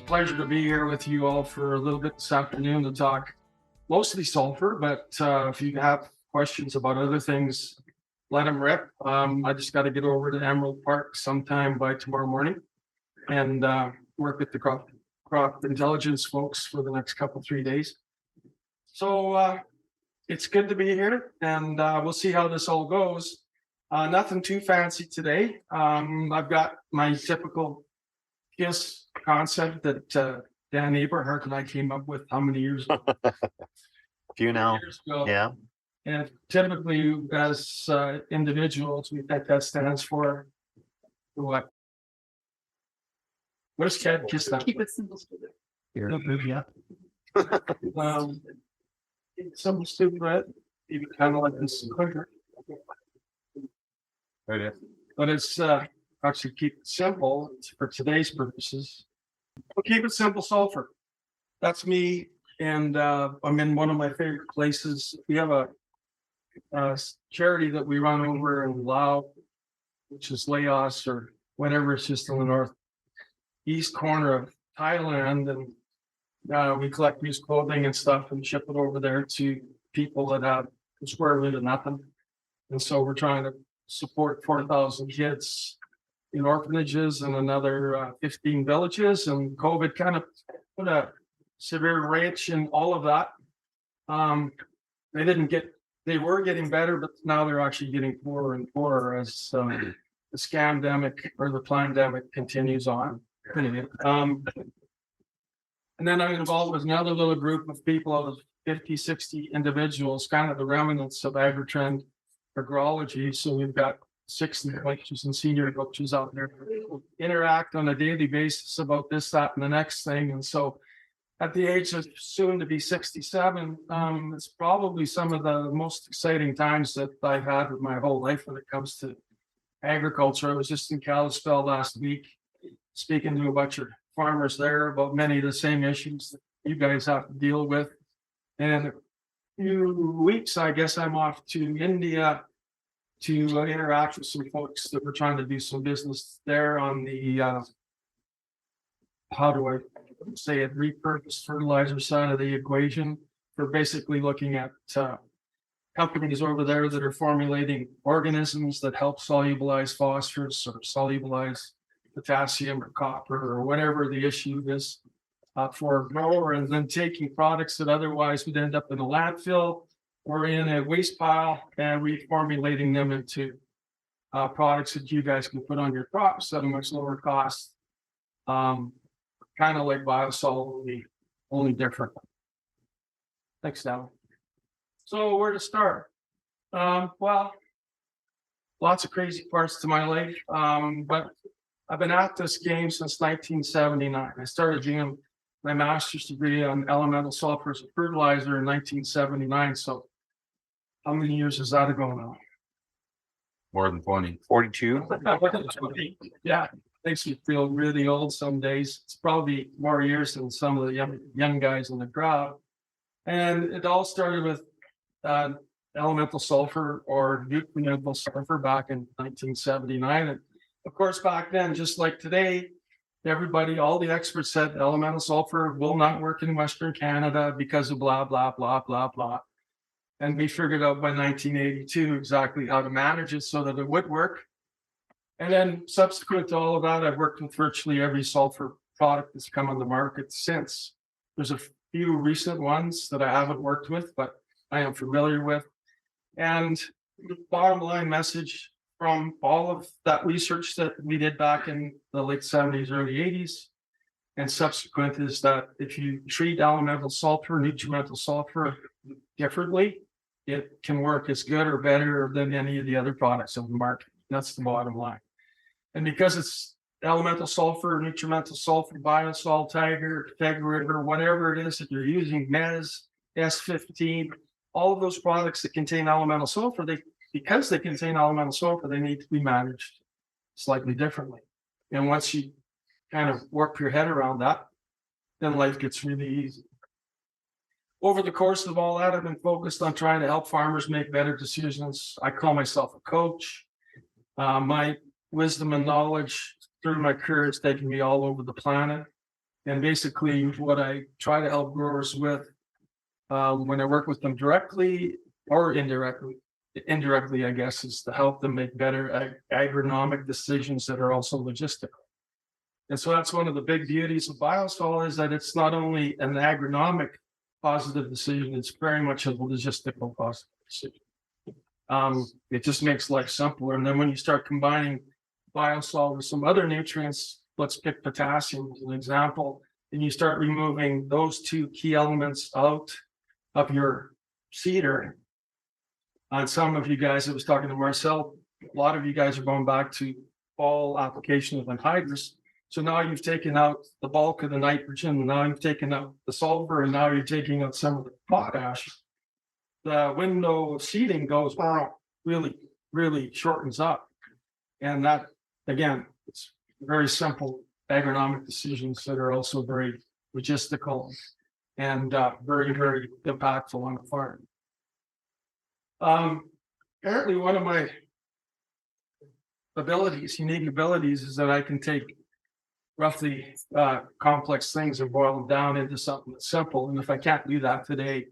pleasure to be here with you all for a little bit this afternoon to talk mostly sulfur, but if you have questions about other things, let them rip. I just got to get over to Emerald Park sometime by tomorrow morning and work with the crop intelligence folks for the next 3 days. So it's good to be here, and we'll see how this all goes. Nothing too fancy today. I've got my typical KISS concept that Dan Eberhardt and I came up with how many years ago? Few now. Years ago. Yeah. And typically, as individuals, we think that stands for what? What does KISS stand for? Keep it simple. Here. Yeah. Simple, stupid, right? Even kind of like this quicker. But it's actually keep it simple for today's purposes. We'll keep it simple, sulfur. That's me, and I'm in one of my favorite places. We have a charity that we run over in Laos, which is Laos or whatever. It's just in the northeast corner of Thailand, and we collect used clothing and stuff and ship it over there to people that have a square root of nothing. And so we're trying to support 4,000 kids in orphanages and another 15 villages. And COVID kind of put a severe wrench in all of that. They were getting better, but now they're actually getting poorer and poorer as the scamdemic or the pandemic continues on. And then I'm involved with another little group of people, of 50, 60 individuals, kind of the remnants of agri-trend agrology. So we've got 60 coaches and senior coaches out there who interact on a daily basis about this, that, and the next thing. And so at the age of soon to be 67, it's probably some of the most exciting times that I've had with my whole life when it comes to agriculture. I was just in Kalispell last week speaking to a bunch of farmers there about many of the same issues that you guys have to deal with. And in a few weeks, I guess I'm off to India to interact with some folks that we're trying to do some business there on the, how do I say it, repurposed fertilizer side of the equation. For basically looking at companies over there that are formulating organisms that help solubilize phosphorus or solubilize potassium or copper or whatever the issue is for a grower, and then taking products that otherwise would end up in a landfill or in a waste pile and reformulating them into products that you guys can put on your crops at a much lower cost. Kind of like Bio-Sul, only different. Thanks, Dal. So where to start? Well, lots of crazy parts to my life, but I've been at this game since 1979. I started doing my master's degree on elemental sulfur as a fertilizer in 1979. So how many years is that ago now? More than 20. 42. Yeah, makes me feel really old some days. It's probably more years than some of the young guys in the crowd. And it all started with elemental sulfur or nuclear sulfur back in 1979. And of course, back then, just like today, all the experts said elemental sulfur will not work in Western Canada because of blah, blah, blah, blah, blah. And we figured out by 1982 exactly how to manage it so that it would work. And then subsequent to all of that, I've worked with virtually every sulfur product that's come on the market since. There's a few recent ones that I haven't worked with, but I am familiar with. And the bottom line message from all of that research that we did back in the late 70s, early 80s, and subsequent is that if you treat elemental sulfur, nutrimental sulfur differently, it can work as good or better than any of the other products on the market. That's the bottom line. And because it's elemental sulfur, nutrimental sulfur, Bio-Sul, Tiger, Tegra, whatever it is that you're using, MES, S15, all of those products that contain elemental sulfur, because they contain elemental sulfur, they need to be managed slightly differently. And once you kind of work your head around that, then life gets really easy. Over the course of all that, I've been focused on trying to help farmers make better decisions. I call myself a coach. My wisdom and knowledge through my career has taken me all over the planet. And basically what I try to help growers with, when I work with them directly or indirectly, I guess, is to help them make better agronomic decisions that are also logistical. And so that's one of the big beauties of Bio-Sul is that it's not only an agronomic positive decision, it's very much a logistical positive decision. It just makes life simpler. And then when you start combining Bio-Sul with some other nutrients, let's pick potassium as an example, and you start removing those two key elements out of your cedar. On some of you guys, I was talking to Marcel, a lot of you guys are going back to fall application of anhydrous. So now you've taken out the bulk of the nitrogen, now you've taken out the sulfur, and now you're taking out some of the potash. The window of seeding goes really, really shortens up. And that, again, it's very simple agronomic decisions that are also very logistical and very, very impactful on the farm. Apparently one of my unique abilities is that I can take roughly complex things and boil them down into something that's simple. And if I can't do that today,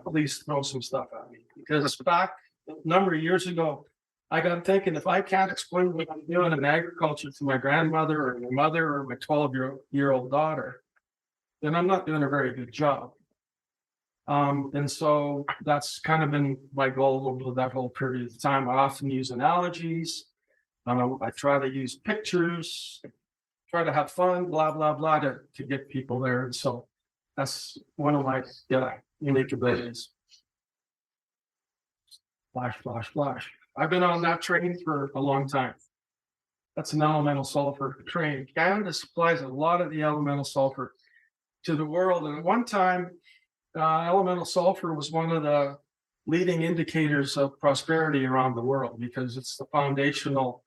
please throw some stuff at me. Because back a number of years ago, I got thinking, if I can't explain what I'm doing in agriculture to my grandmother or my mother or my 12-year-old daughter, then I'm not doing a very good job. And so that's kind of been my goal over that whole period of time. I often use analogies. I try to use pictures, try to have fun, blah, blah, blah, to get people there. And so that's one of my unique abilities. Flash, flash, flash. I've been on that train for a long time. That's an elemental sulfur train. Canada supplies a lot of the elemental sulfur to the world. And at one time, elemental sulfur was one of the leading indicators of prosperity around the world because it's the foundational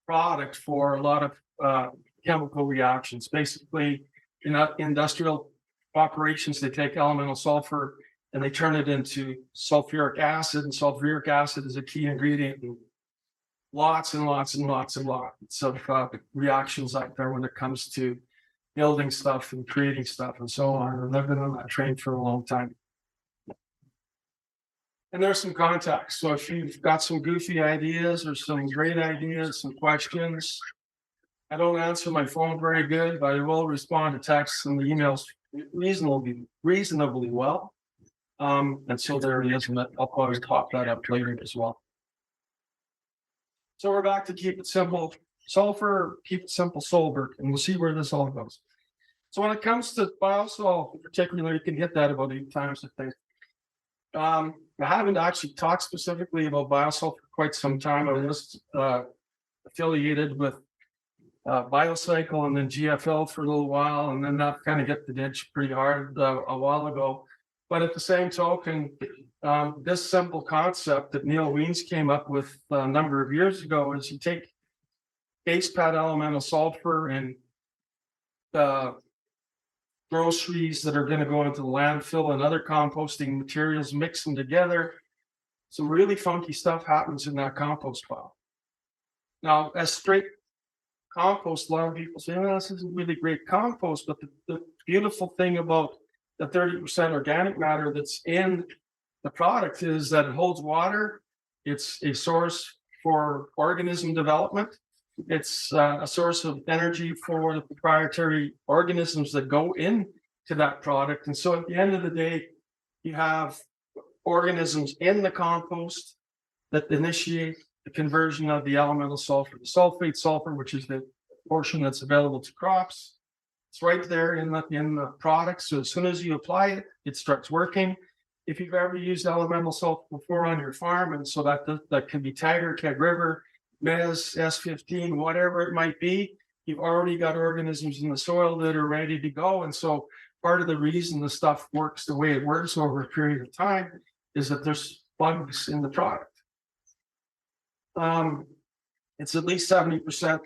product for a lot of chemical reactions. Basically, in industrial operations, they take elemental sulfur and they turn it into sulfuric acid, and sulfuric acid is a key ingredient in lots and lots and lots and lots of reactions out there when it comes to building stuff and creating stuff and so on. And I've been on that train for a long time. And there's some contacts. So if you've got some goofy ideas or some great ideas, some questions, I don't answer my phone very good, but I will respond to texts and the emails reasonably well. And so there it is, and I'll probably top that up later as well. So we're back to keep it simple sulfur, keep it simple Solberg, and we'll see where this all goes. So when it comes to Bio-Sul in particular, you can hit that about 8 times, I think. I haven't actually talked specifically about Bio-Sul for quite some time. I was affiliated with Biocycle and then GFL for a little while, and then that kind of hit the ditch pretty hard a while ago. But at the same token, this simple concept that Neil Wiens came up with a number of years ago is you take base pad elemental sulfur and groceries that are going to go into the landfill and other composting materials, mix them together. Some really funky stuff happens in that compost pile. Now, as straight compost, a lot of people say, well, this isn't really great compost, but the beautiful thing about the 30% organic matter that's in the product is that it holds water. It's a source for organism development. It's a source of energy for the proprietary organisms that go into that product. And so at the end of the day, you have organisms in the compost that initiate the conversion of the elemental sulfur, the sulfate sulfur, which is the portion that's available to crops. It's right there in the product. So as soon as you apply it, it starts working. If you've ever used elemental sulfur before on your farm, and so that can be Tiger, Keg River, Mez, S15, whatever it might be, you've already got organisms in the soil that are ready to go. And so part of the reason the stuff works the way it works over a period of time is that there's bugs in the product. It's at least 70%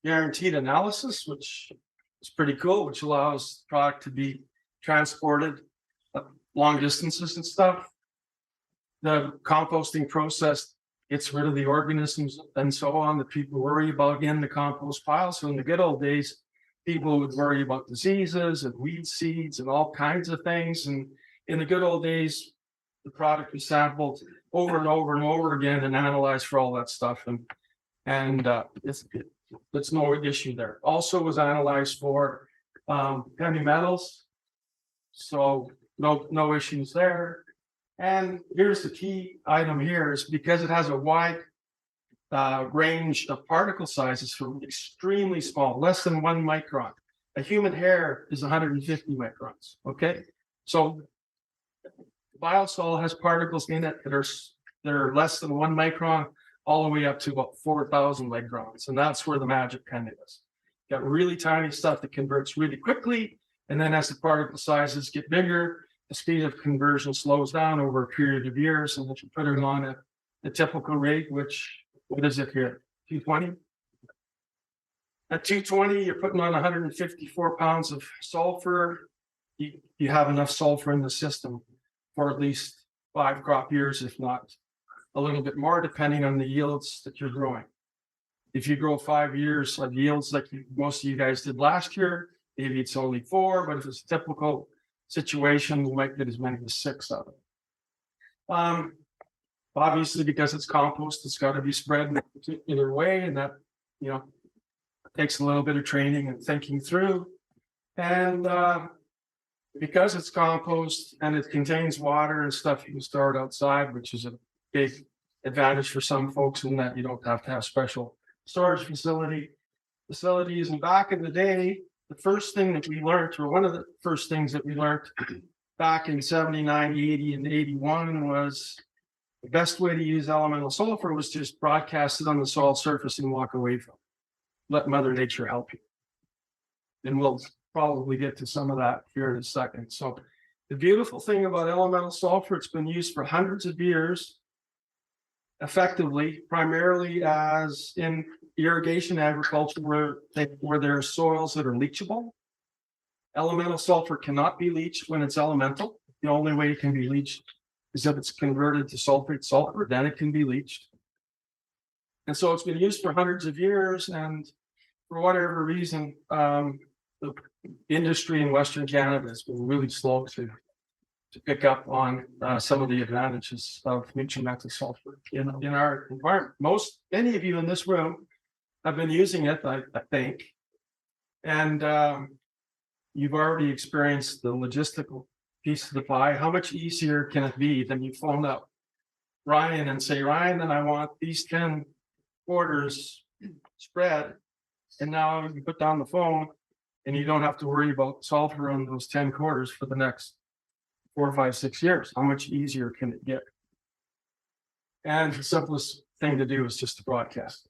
guaranteed analysis, which is pretty cool, which allows the product to be transported long distances and stuff. The composting process gets rid of the organisms and so on that people worry about in the compost pile. So in the good old days, people would worry about diseases and weed seeds and all kinds of things. And in the good old days, the product was sampled over and over and over again and analyzed for all that stuff. And it's no issue there. Also was analyzed for heavy metals. So no issues there. And here's the key item here is because it has a wide range of particle sizes from extremely small, less than 1 micron. A human hair is 150 microns. Okay, so Bio-Sul has particles in it that are less than 1 micron, all the way up to about 4,000 microns, and that's where the magic kind of is. Got really tiny stuff that converts really quickly, and then as the particle sizes get bigger, the speed of conversion slows down over a period of years, and if you put it on a typical rate, which what is it here? 220. At 220, you're putting on 154 pounds of sulfur. You have enough sulfur in the system for at least 5 crop years, if not a little bit more, depending on the yields that you're growing. If you grow 5 years of yields like most of you guys did last year, maybe it's only 4, but if it's a typical situation, you might get as many as 6 out of it. Obviously, because it's compost, it's got to be spread in a particular way, and that takes a little bit of training and thinking through. And because it's compost and it contains water and stuff, you can store it outside, which is a big advantage for some folks in that you don't have to have special storage facilities. And back in the day, the first thing that we learned, or one of the first things that we learned back in 79, 80, and 81 was the best way to use elemental sulfur was just broadcast it on the soil surface and walk away from it. Let Mother Nature help you. And we'll probably get to some of that here in a second. So the beautiful thing about elemental sulfur, it's been used for hundreds of years effectively, primarily as in irrigation agriculture where there are soils that are leachable. Elemental sulfur cannot be leached when it's elemental. The only way it can be leached is if it's converted to sulfate sulfur, then it can be leached. And so it's been used for hundreds of years, and for whatever reason, the industry in Western Canada has been really slow to pick up on some of the advantages of nutrient sulfur in our environment. Many of you in this room have been using it, I think, and you've already experienced the logistical piece of the pie. How much easier can it be than you phone up Ryan and say, Ryan, then I want these 10 quarters spread. And now you put down the phone and you don't have to worry about sulfur on those 10 quarters for the next 4, 5, 6 years. How much easier can it get? And the simplest thing to do is just to broadcast.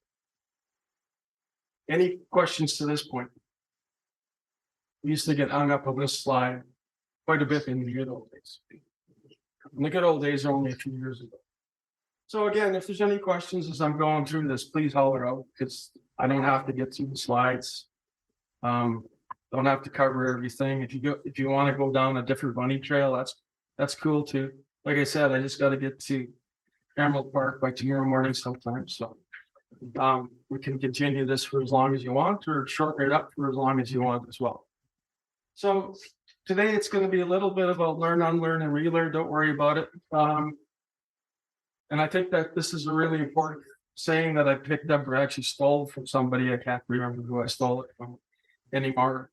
Any questions to this point? We used to get hung up on this slide quite a bit in the good old days. And the good old days are only a few years ago. So again, if there's any questions as I'm going through this, please holler out, because I don't have to get through the slides. Don't have to cover everything. If you want to go down a different bunny trail, that's cool too. Like I said, I just got to get to Emerald Park by tomorrow morning sometime. So we can continue this for as long as you want, or shorten it up for as long as you want as well. So today it's going to be a little bit about learn, unlearn, and relearn. Don't worry about it. And I think that this is a really important saying that I picked up or actually stole from somebody. I can't remember who I stole it from anymore.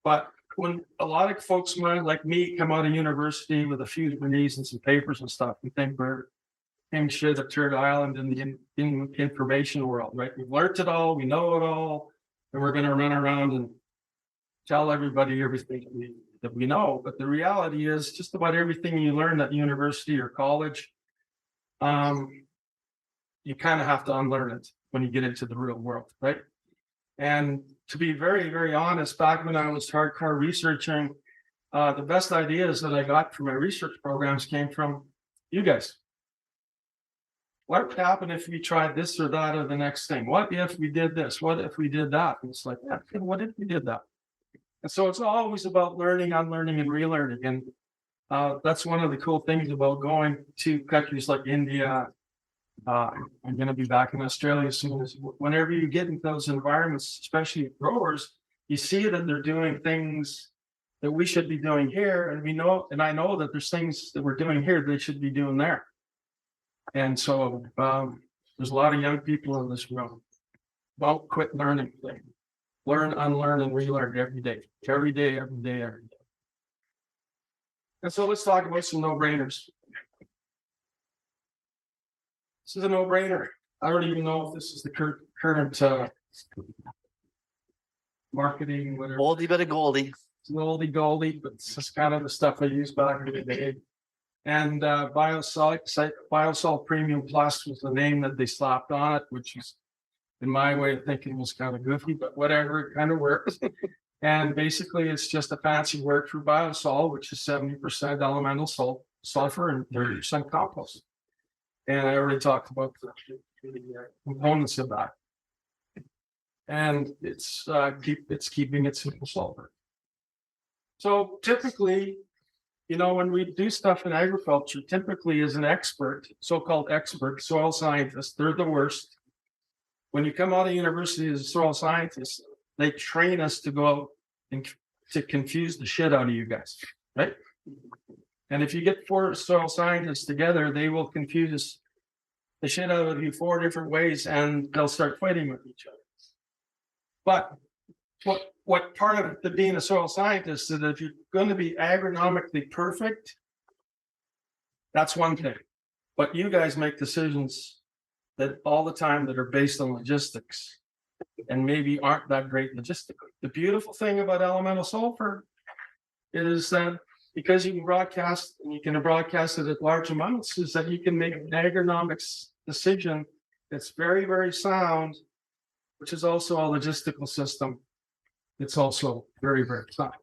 But when a lot of folks like me come out of university with a few degrees and some papers and stuff, we think we're king shit at Turtle Island in the information world, right? We've learned it all, we know it all, and we're going to run around and tell everybody everything that we know. But the reality is just about everything you learn at university or college, you kind of have to unlearn it when you get into the real world, right? And to be very, very honest, back when I was hardcore researching, the best ideas that I got from my research programs came from you guys. What would happen if we tried this or that or the next thing? What if we did this? What if we did that? And it's like, yeah, what if we did that? And so it's always about learning, unlearning, and relearning. And that's one of the cool things about going to countries like India. I'm going to be back in Australia soon. Whenever you get into those environments, especially growers, you see that they're doing things that we should be doing here, and I know that there's things that we're doing here they should be doing there. And so there's a lot of young people in this room. Don't quit learning things. Learn, unlearn, and relearn every day. Every day, every day, every day. And so let's talk about some no-brainers. This is a no-brainer. I don't even know if this is the current marketing, whatever. Oldie but a goldie. It's an oldie goldie, but it's just kind of the stuff I used back in the day. And Bio-Sul Premium Plus was the name that they slapped on it, which is, in my way of thinking, was kind of goofy, but whatever, it kind of works. And basically, it's just a fancy word for Bio-Sul, which is 70% elemental sulfur and 30% compost. And I already talked about the components of that. And it's keeping it simple sulfur. So typically, when we do stuff in agriculture, typically as an expert, so-called expert soil scientist, they're the worst. When you come out of university as a soil scientist, they train us to go out and to confuse the shit out of you guys, right? And if you get 4 soil scientists together, they will confuse the shit out of you 4 different ways, and they'll start fighting with each other. But what part of the being a soil scientist is that if you're going to be agronomically perfect, that's one thing. But you guys make decisions that all the time that are based on logistics and maybe aren't that great logistically. The beautiful thing about elemental sulfur is that because you can broadcast and you can broadcast it at large amounts, is that you can make an agronomics decision that's very, very sound, which is also a logistical system. It's also very, very sound.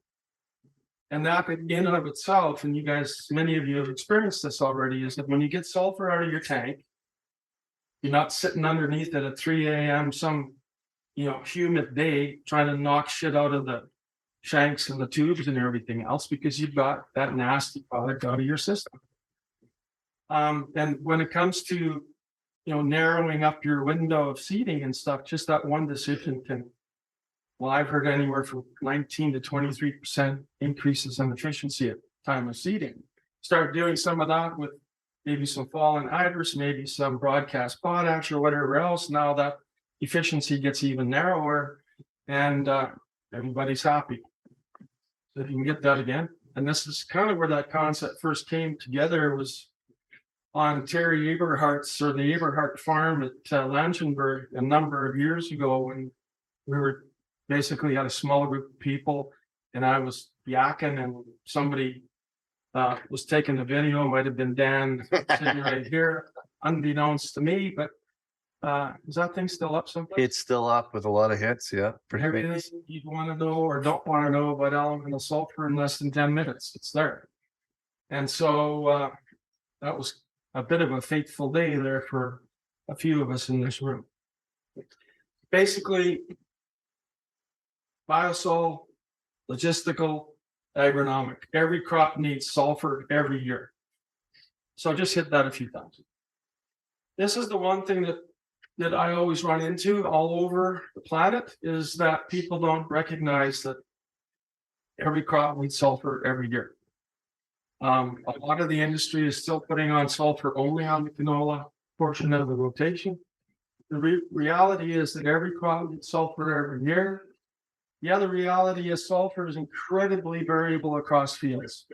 And that in and of itself, and you guys, many of you have experienced this already, is that when you get sulfur out of your tank, you're not sitting underneath it at 3 a.m. some humid day trying to knock shit out of the shanks and the tubes and everything else, because you've got that nasty product out of your system. And when it comes to narrowing up your window of seeding and stuff, just that one decision can, well, I've heard anywhere from 19 to 23% increases in efficiency at time of seeding. Start doing some of that with maybe some fall anhydrous, maybe some broadcast potash or whatever else. Now that efficiency gets even narrower, and everybody's happy. So if you can get that again, and this is kind of where that concept first came together, was on Terry Eberhardt's, or the Eberhardt farm at Langenberg a number of years ago, when we were basically had a small group of people, and I was yakking, and somebody was taking the video. Might have been Dan sitting right here, unbeknownst to me, but is that thing still up someplace? It's still up with a lot of hits. Yeah. Everything you'd want to know or don't want to know about elemental sulfur in less than 10 minutes. It's there. And so that was a bit of a fateful day there for a few of us in this room. Basically, Bio-Sul, logistical, agronomic. Every crop needs sulfur every year. So I just hit that a few times. This is the one thing that I always run into all over the planet, is that people don't recognize that every crop needs sulfur every year. A lot of the industry is still putting on sulfur only on the canola portion of the rotation. The reality is that every crop needs sulfur every year. The other reality is sulfur is incredibly variable across fields.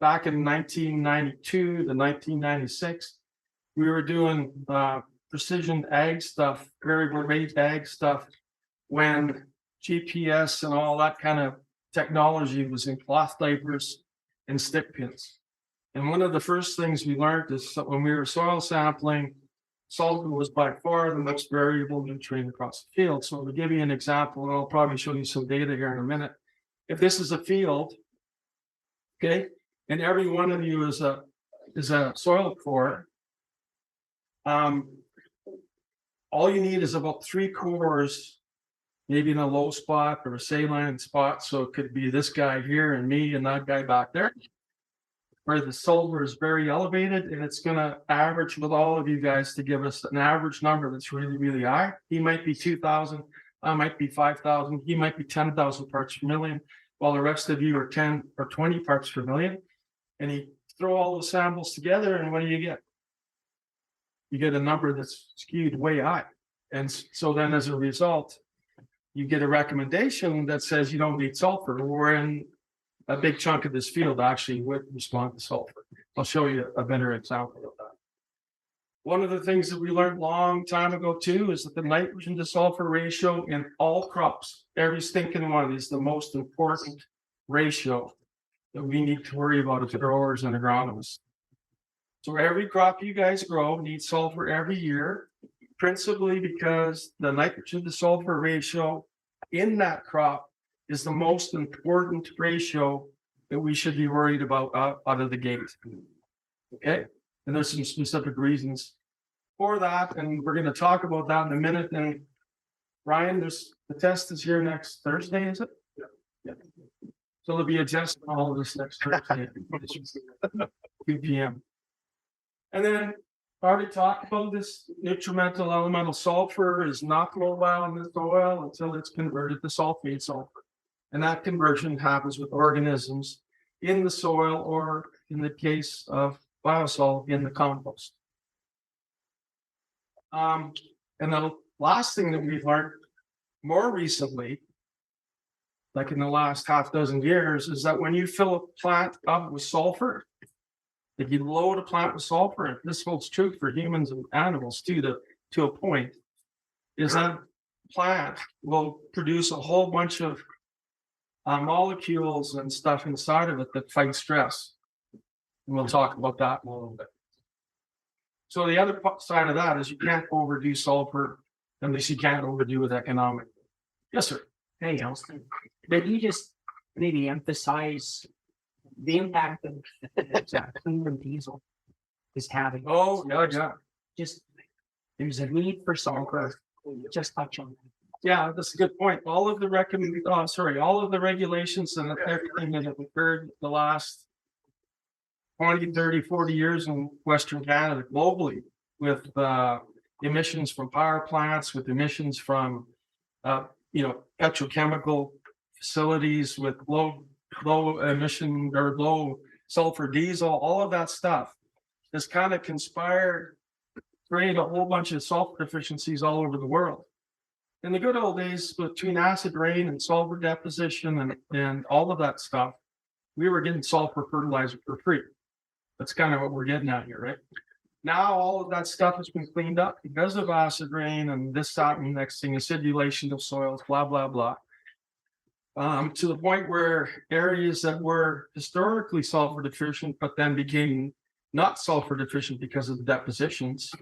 Back in 1992 to 1996, we were doing precision ag stuff, variable rate ag stuff, when GPS and all that kind of technology was in cloth diapers and stick pins. And one of the first things we learned is that when we were soil sampling, sulfur was by far the most variable nutrient across the field. So to give you an example, and I'll probably show you some data here in a minute. If this is a field, okay, and every one of you is a soil core, all you need is about 3 cores, maybe in a low spot or a saline spot. So it could be this guy here and me and that guy back there, where the sulfur is very elevated, and it's going to average with all of you guys to give us an average number that's really, really high. He might be 2,000, I might be 5,000, he might be 10,000 parts per million, while the rest of you are 10 or 20 parts per million. And you throw all the samples together, and what do you get? You get a number that's skewed way high. And so then as a result, you get a recommendation that says you don't need sulfur, wherein a big chunk of this field actually would respond to sulfur. I'll show you a better example of that. One of the things that we learned long time ago too is that the nitrogen to sulfur ratio in all crops, every stinking one, is the most important ratio that we need to worry about as growers and agronomists. So every crop you guys grow needs sulfur every year, principally because the nitrogen to sulfur ratio in that crop is the most important ratio that we should be worried about out of the gate. Okay, and there's some specific reasons for that, and we're going to talk about that in a minute. And Ryan, the test is here next Thursday, is it? Yeah. So there'll be a test on all of this next Thursday, 2 p.m. And then I already talked about this nutrimental elemental sulfur is not mobile in the soil until it's converted to sulfate sulfur. And that conversion happens with organisms in the soil, or in the case of Bio-Sul, in the compost. And the last thing that we've learned more recently, like in the last half dozen years, is that when you fill a plant up with sulfur, if you load a plant with sulfur, and this holds true for humans and animals too, to a point, is that plant will produce a whole bunch of molecules and stuff inside of it that fight stress. And we'll talk about that in a little bit. So the other side of that is you can't overdo sulfur, unless you can't overdo it economically. Yes, sir. Hey, Elston, did you just maybe emphasize the impact of that clean diesel is having? Oh, yeah. Just, there's a need for sulfur. Just touch on that. Yeah, that's a good point. All of the regulations and everything that have occurred the last 20, 30, 40 years in Western Canada globally, with emissions from power plants, with emissions from petrochemical facilities, with low emission or low sulfur diesel, all of that stuff has kind of conspired to create a whole bunch of sulfur deficiencies all over the world. In the good old days, between acid rain and sulfur deposition and all of that stuff, we were getting sulfur fertilizer for free. That's kind of what we're getting at here, right? Now all of that stuff has been cleaned up because of acid rain and this, that, and next thing, acidulation of soils, blah, blah, blah. To the point where areas that were historically sulfur deficient, but then became not sulfur deficient because of the depositions,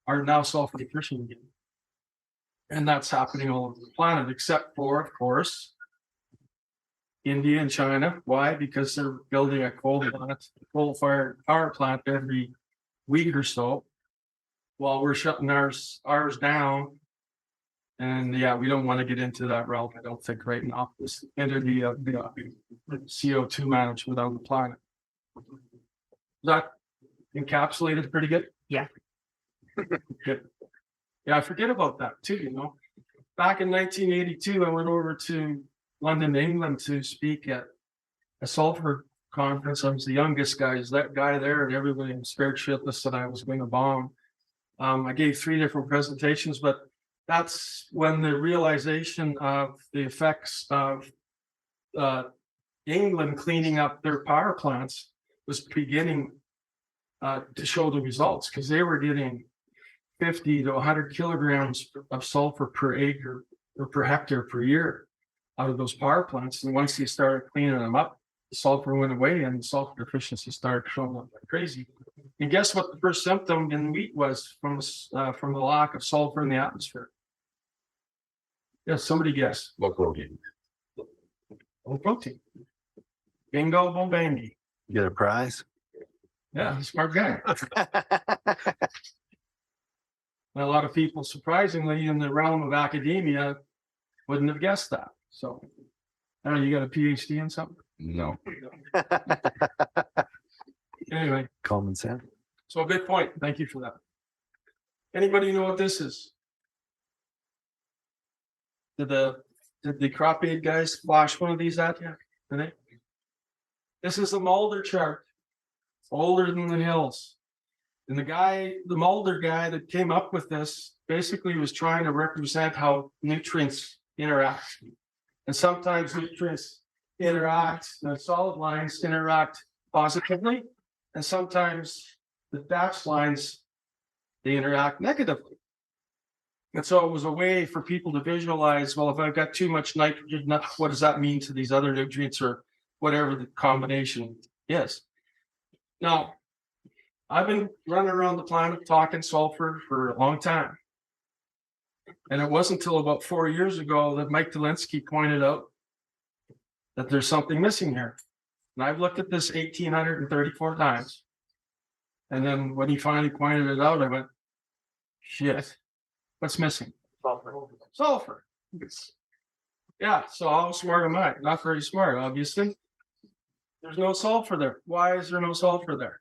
are now sulfur deficient again. And that's happening all over the planet, except for, of course, India and China. Why? Because they're building a coal-fired power plant every week or so, while we're shutting ours down. And yeah, we don't want to get into that realm, I don't think, right now. This into the CO2 management on the planet. Is that encapsulated pretty good? Yeah. Good. Yeah, I forget about that too, Back in 1982, I went over to London, England to speak at a sulfur conference. I was the youngest guy, that guy there, and everybody was scared shitless that I was going to bomb. I gave 3 different presentations, but that's when the realization of the effects of England cleaning up their power plants was beginning to show the results, because they were getting 50 to 100 kilograms of sulfur per acre or per hectare per year out of those power plants. And once they started cleaning them up, the sulfur went away and sulfur deficiency started showing up like crazy. And guess what the first symptom in wheat was from the lack of sulfur in the atmosphere? Yes, somebody guess. Low protein. Low protein. Bingo, boom, bangy. You get a prize? Yeah, smart guy. And a lot of people, surprisingly, in the realm of academia, wouldn't have guessed that. So, I don't know, you got a PhD in something? No. Anyway, Common sense. so a good point. Thank you for that. Anybody know what this is? Did the crop aid guys flash one of these at you today? This is a Mulder chart, older than the hills. And the Mulder guy that came up with this basically was trying to represent how nutrients interact. And sometimes nutrients interact, the solid lines interact positively, and sometimes the dashed lines, they interact negatively. And so it was a way for people to visualize, well, if I've got too much nitrogen, what does that mean to these other nutrients or whatever the combination is? Now, I've been running around the planet talking sulfur for a long time. And it wasn't until about 4 years ago that Mike Delinsky pointed out that there's something missing here. And I've looked at this 1,834 times. And then when he finally pointed it out, I went, shit, what's missing? Sulfur. Yeah, so how smart am I? Not very smart, obviously. There's no sulfur there. Why is there no sulfur there?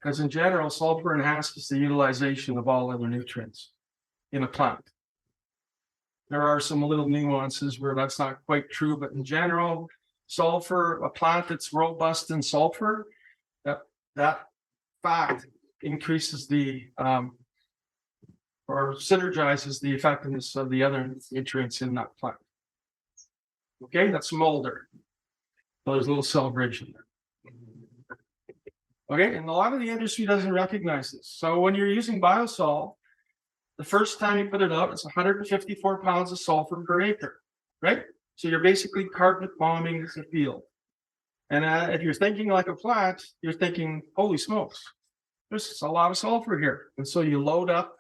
Because in general, sulfur enhances the utilization of all other nutrients in a plant. There are some little nuances where that's not quite true, but in general, sulfur, a plant that's robust in sulfur, that fact increases the or synergizes the effectiveness of the other nutrients in that plant. Okay, that's Mulder. So there's a little celebration there. Okay, and a lot of the industry doesn't recognize this. So when you're using Bio-Sul, the first time you put it out, it's 154 pounds of sulfur per acre, right? So you're basically carpet bombing the field. And if you're thinking like a plant, you're thinking, holy smokes, there's a lot of sulfur here. And so you load up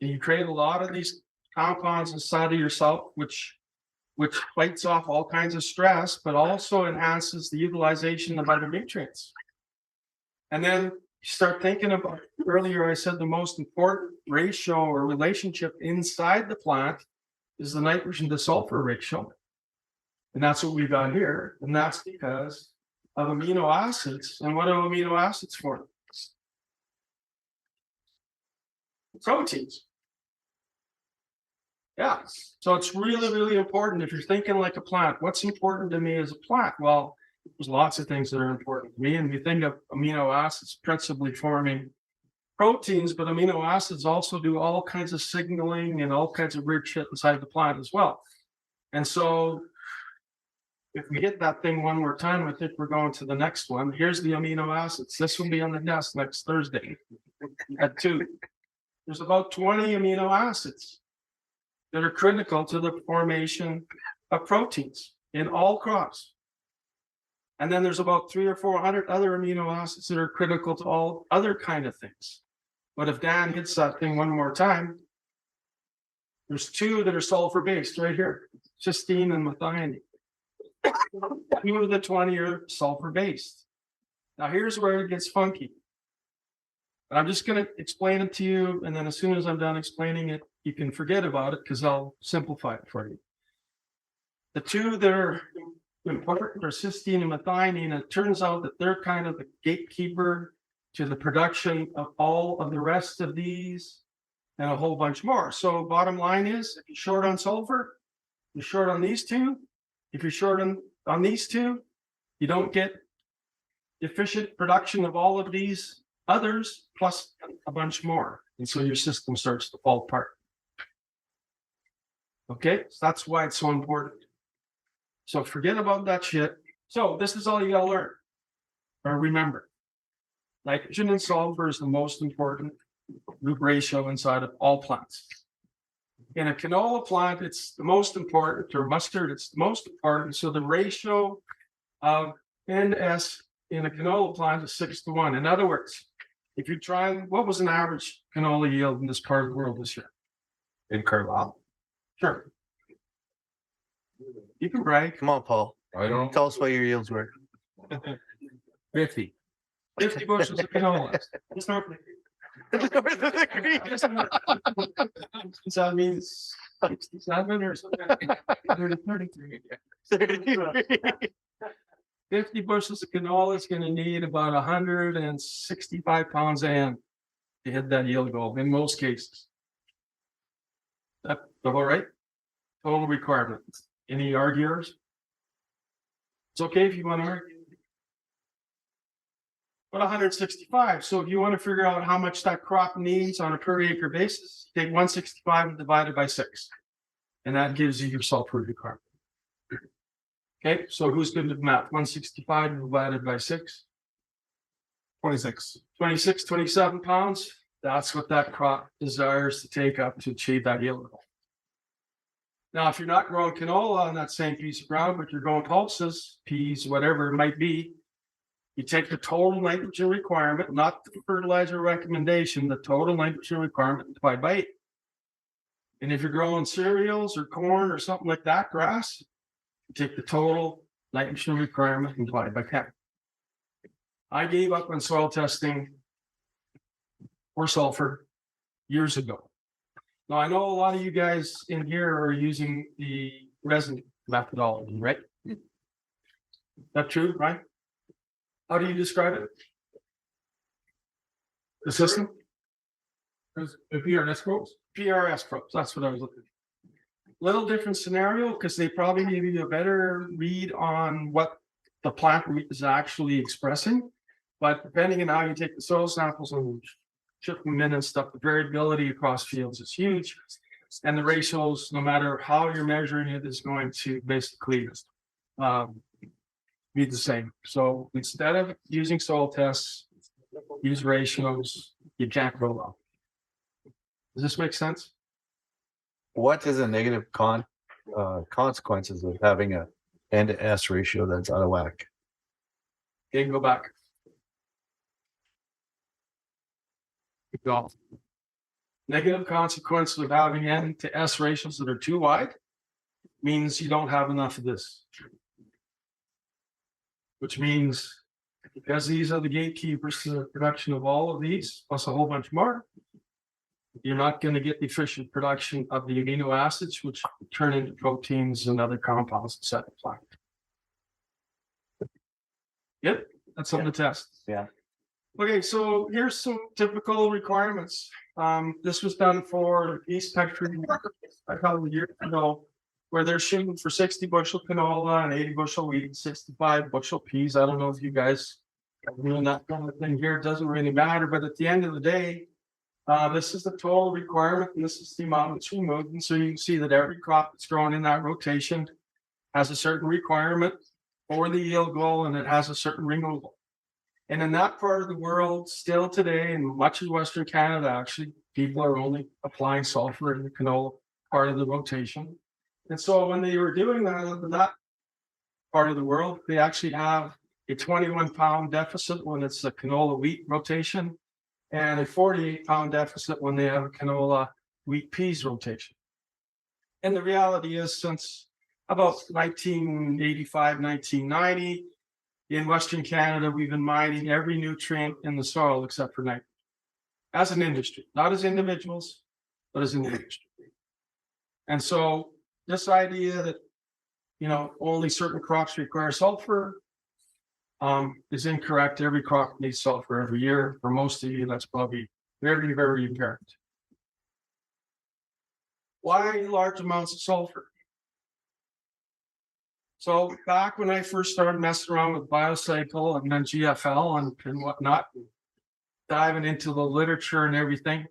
and you create a lot of these compounds inside of yourself, which fights off all kinds of stress, but also enhances the utilization of other nutrients. And then you start thinking about, earlier I said the most important ratio or relationship inside the plant is the nitrogen to sulfur ratio. And that's what we've got here. And that's because of amino acids. And what are amino acids for? Proteins. Yeah. So it's really, really important. If you're thinking like a plant, what's important to me as a plant? Well, there's lots of things that are important to me. And we think of amino acids principally forming proteins, but amino acids also do all kinds of signaling and all kinds of weird shit inside the plant as well. And so if we hit that thing one more time, I think we're going to the next one. Here's the amino acids. This will be on the desk next Thursday at 2. There's about 20 amino acids that are critical to the formation of proteins in all crops. And then there's about 300 or 400 other amino acids that are critical to all other kind of things. But if Dan hits that thing one more time, there's 2 that are sulfur based right here, cysteine and methionine. 2 of the 20 are sulfur based. Now here's where it gets funky. I'm just going to explain it to you, and then as soon as I'm done explaining it, you can forget about it because I'll simplify it for you. The 2 that are important are cysteine and methionine. It turns out that they're kind of the gatekeeper to the production of all of the rest of these and a whole bunch more. So bottom line is, if you're short on sulfur, you're short on these 2. If you're short on these 2, you don't get efficient production of all of these others plus a bunch more. And so your system starts to fall apart. Okay, so that's why it's so important. So forget about that shit. So this is all you gotta learn or remember. Nitrogen and sulfur is the most important ratio inside of all plants. In a canola plant, it's the most important, or mustard, it's the most important. So the ratio of NS in a canola plant is 6:1. In other words, if you try, what was an average canola yield in this part of the world this year? In Carlyle. Sure. You can brag. Come on, Paul. I don't. Tell us what your yields were. 50. 50 bushels of canola. It's not. So that means 67 or something. 33. 50 bushels of canola is going to need about 165 pounds of N to hit that yield goal in most cases. All right. Total requirement. Any arguers? It's okay if you want to argue. But 165. So if you want to figure out how much that crop needs on a per acre basis, take 165 and divide it by 6. And that gives you your sulfur requirement. Okay, so who's good with math? 165 divided by 6. 26. 26, 27 pounds. That's what that crop desires to take up to achieve that yield goal. Now, if you're not growing canola on that same piece of ground, but you're growing pulses, peas, whatever it might be, you take the total nitrogen requirement, not the fertilizer recommendation, the total nitrogen requirement, and divide by 8. And if you're growing cereals or corn or something like that, grass, you take the total nitrogen requirement and divide by 10. I gave up on soil testing for sulfur years ago. Now, I know a lot of you guys in here are using the resin methodology, right? Is that true, right? How do you describe it? The system? The PRS quotes? PRS probes, that's what I was looking for. Little different scenario because they probably give you a better read on what the plant root is actually expressing. But depending on how you take the soil samples and ship them in and stuff, the variability across fields is huge. And the ratios, no matter how you're measuring it, is going to basically be the same. So instead of using soil tests, use ratios, you can't roll out. Does this make sense? What is a negative consequences of having a N-to-S ratio that's out of whack? Okay, go back. Go. Negative consequence of having N to S ratios that are too wide means you don't have enough of this. Which means because these are the gatekeepers to the production of all of these, plus a whole bunch more, you're not going to get the efficient production of the amino acids, which turn into proteins and other compounds inside the plant. Yep, that's on the test. Yeah. Okay, so here's some typical requirements. This was done for East Country a couple of years ago, where they're shooting for 60 bushel canola and 80 bushel wheat and 65 bushel peas. I don't know if you guys are doing that kind of thing here. It doesn't really matter, but at the end of the day, this is the total requirement and this is the amount that's removed. And so you can see that every crop that's grown in that rotation has a certain requirement for the yield goal and it has a certain removal. And in that part of the world, still today, in much of Western Canada, actually, people are only applying sulfur in the canola part of the rotation. And so when they were doing that in that part of the world, they actually have a 21-pound deficit when it's a canola wheat rotation and a 48-pound deficit when they have a canola wheat peas rotation. And the reality is, since about 1985, 1990, in Western Canada, we've been mining every nutrient in the soil except for nitrogen as an industry, not as individuals, but as an industry. And so this idea that, only certain crops require sulfur is incorrect. Every crop needs sulfur every year. For most of you, that's probably very, very apparent. Why large amounts of sulfur? So back when I first started messing around with Bio-Sul and then GFL and whatnot, diving into the literature and everything,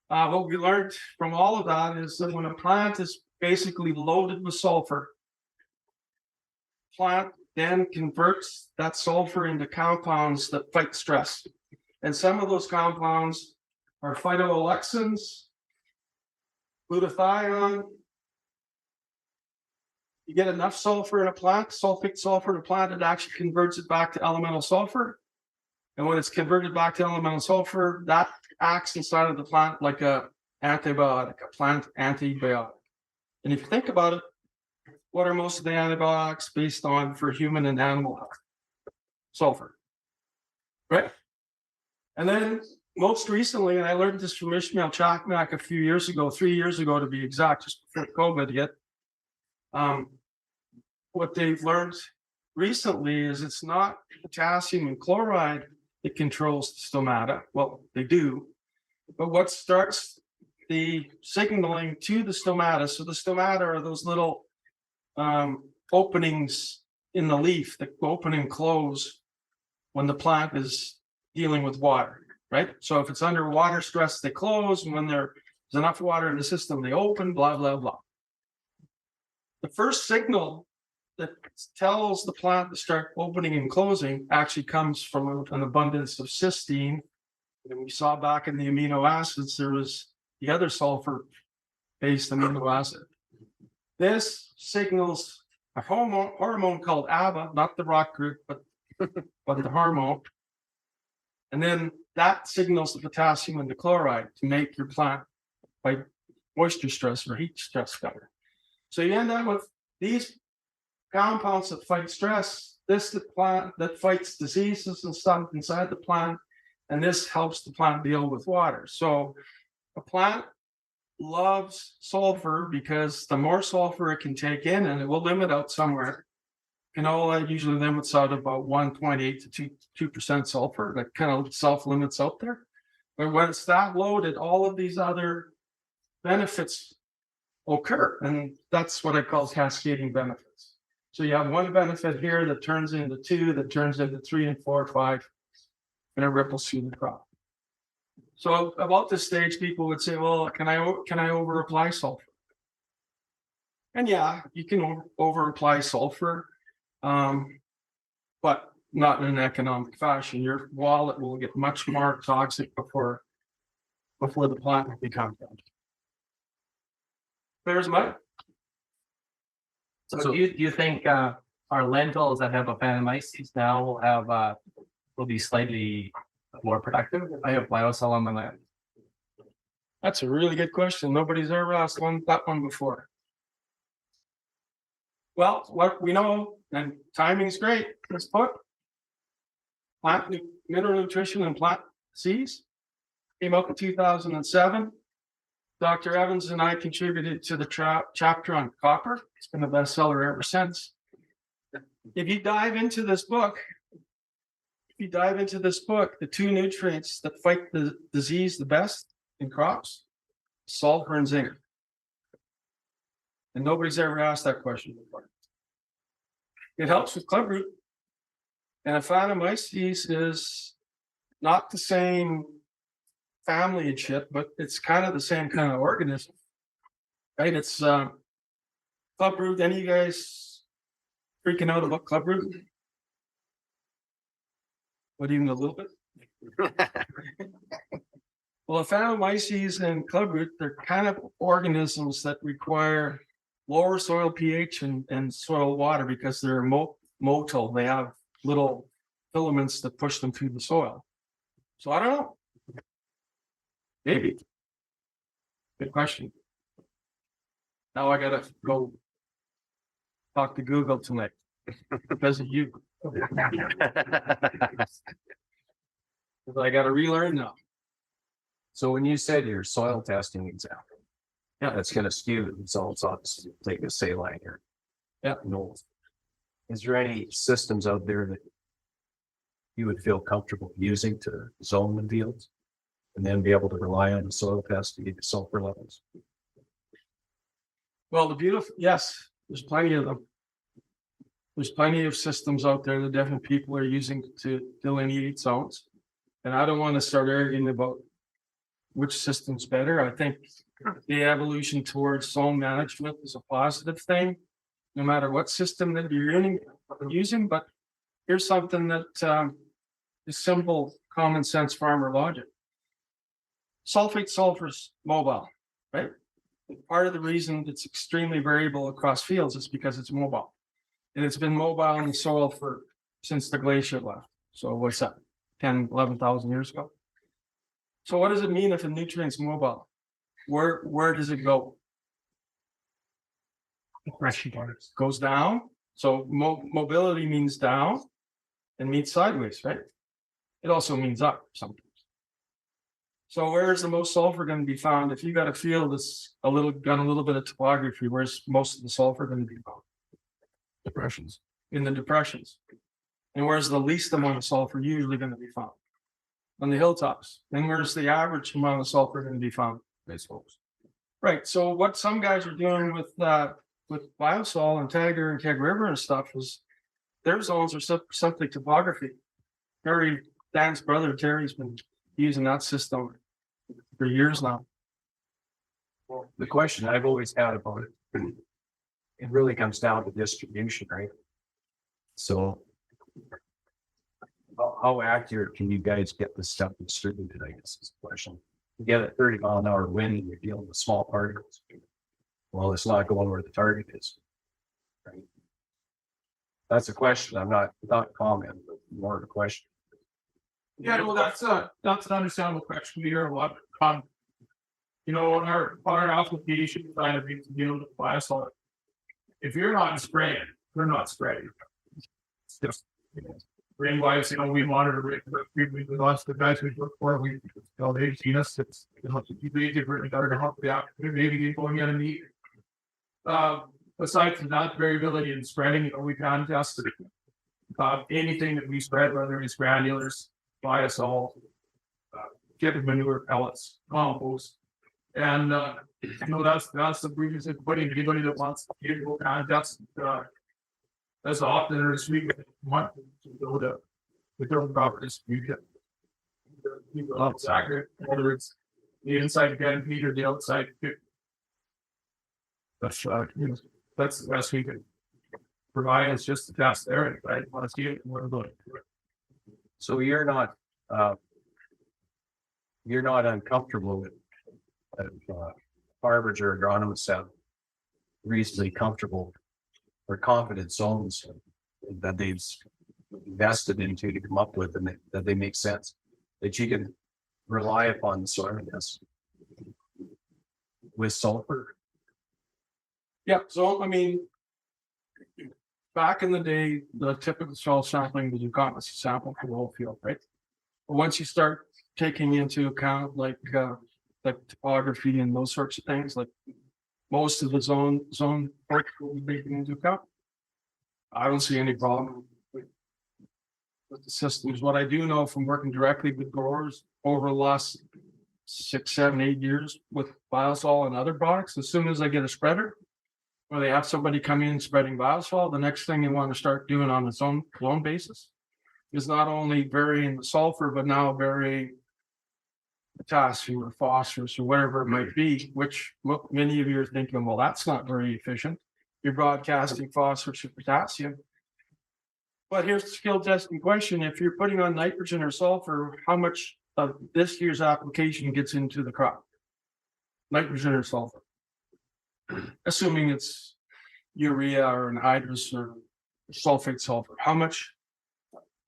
what we learned from all of that is that when a plant is basically loaded with sulfur, plant then converts that sulfur into compounds that fight stress. And some of those compounds are phytoalexins, glutathione. You get enough sulfur in a plant, sulfate sulfur in a plant, it actually converts it back to elemental sulfur. And when it's converted back to elemental sulfur, that acts inside of the plant like a antibiotic, a plant antibiotic. And if you think about it, what are most of the antibiotics based on for human and animal health? Sulfur, right? And then most recently, and I learned this from Ishmael Chakmak a few years ago, 3 years ago to be exact, just before COVID hit. What they've learned recently is it's not potassium and chloride that controls the stomata. Well, they do, but what starts the signaling to the stomata. So the stomata are those little openings in the leaf that open and close when the plant is dealing with water, right? So if it's under water stress, they close, and when there's enough water in the system, they open, blah, blah, blah. The first signal that tells the plant to start opening and closing actually comes from an abundance of cysteine. And we saw back in the amino acids, there was the other sulfur-based amino acid. This signals a hormone called ABA, not the rock group, but the hormone. And then that signals the potassium and the chloride to make your plant fight moisture stress or heat stress better. So you end up with these compounds that fight stress, the plant that fights diseases and stuff inside the plant, and this helps the plant deal with water. So a plant loves sulfur because the more sulfur it can take in, and it will limit out somewhere. Canola usually limits out about 1.8 to 2% sulfur. That kind of self-limits out there. But when it's that loaded, all of these other benefits occur. And that's what I call cascading benefits. So you have one benefit here that turns into two, that turns into 3 and 4, 5, and it ripples through the crop. So about this stage, people would say, well, can I over apply sulfur? And yeah, you can over apply sulfur, but not in an economic fashion. Your wallet will get much more toxic before the plant will become dead. There's mud. So do you think our lentils that have Aphanomyces now will be slightly more productive if I have Bio-Sul on my land? That's a really good question. Nobody's ever asked that one before. Well, what we know, and timing's great, let's put plant mineral nutrition and plant seeds came out in 2007. Dr. Evans and I contributed to the chapter on copper. It's been a bestseller ever since. If you dive into this book, the two nutrients that fight the disease the best in crops, sulfur and zinc. And nobody's ever asked that question before. It helps with clubroot. And Aphanomyces is not the same family and shit, but it's kind of the same kind of organism, right? It's clubroot. Any of you guys freaking out about clubroot? What, even a little bit? Well, Aphanomyces and clubroot, they're kind of organisms that require lower soil pH and soil water because they're motile. They have little filaments that push them through the soil. So I don't know. Maybe. Good question. Now I gotta go talk to Google tonight because of you. Because I gotta relearn now. So when you said your soil testing example, Yeah. that's going to skew the results. Obviously, take a saline here. Yeah. No. Is there any systems out there that you would feel comfortable using to zone the fields and then be able to rely on the soil test to get the sulfur levels? Well, yes, there's plenty of them. There's plenty of systems out there that different people are using to delineate zones. And I don't want to start arguing about which system's better. I think the evolution towards zone management is a positive thing, no matter what system that you're using. But here's something that is simple, common sense farmer logic. Sulfate sulfur's mobile, right? Part of the reason it's extremely variable across fields is because it's mobile. And it's been mobile in the soil since the glacier left. So what's that, 10, 11,000 years ago? So what does it mean if a nutrient's mobile? Where does it go? Goes down. So mobility means down and means sideways, right? It also means up sometimes. So where is the most sulfur going to be found? If you got a field that's got a little bit of topography, where's most of the sulfur going to be found? Depressions. In the depressions. And where's the least amount of sulfur usually going to be found? On the hilltops. Then where's the average amount of sulfur going to be found? Nice folks. Right, so what some guys are doing with Bio-Sul and Tiger and Keg River and stuff is their zones are simply topography. Dan's brother Terry's been using that system for years now. The question I've always had about it, it really comes down to distribution, right? So how accurate can you guys get this stuff distributed, I guess is the question. You get a 30-mile-an-hour wind and you're dealing with small particles. Well, it's not going where the target is. Right? That's a question. I'm not commenting, but more of a question. Yeah, well, that's an understandable question. We hear a lot. You know, on our application side of things, dealing with Bio-Sul, if you're not spraying, we're not spraying. It's just, you know, rain wise, you know, we monitor it. We lost the guys we work for. They've seen us. It's easy for it to help the app. Maybe going in and meet. Aside from that variability in spreading, you know, we can test anything that we spread, whether it's granulars, Bio-Sul, chicken manure, pellets, compost. And you know, that's the previous putting anybody that wants to go kind of that's often as we want to build up the different properties you get. It's accurate, whether it's the inside again, feed or the outside. That's you know, that's the best we can provide. It's just the test there, right? Want to see it, we're looking. So you're not uncomfortable with farmers or agronomists have reasonably comfortable or confident zones that they've invested into to come up with and that they make sense, that you can rely upon the soil test with sulfur. Yeah, so I mean, back in the day, the typical soil sampling was you got a sample for the whole field, right? But once you start taking into account like topography and those sorts of things, like most of the zone work will be taken into account. I don't see any problem with the systems. What I do know from working directly with growers over the last 6, 7, 8 years with Bio-Sul and other products, as soon as I get a spreader, or they have somebody come in spreading Bio-Sul, the next thing they want to start doing on its own clone basis is not only varying the sulfur, but now varying potassium or phosphorus or whatever it might be, which many of you are thinking, well, that's not very efficient. You're broadcasting phosphorus or potassium. But here's the skill testing question. If you're putting on nitrogen or sulfur, how much of this year's application gets into the crop? Nitrogen or sulfur? Assuming it's urea or anhydrous or sulfate sulfur, how much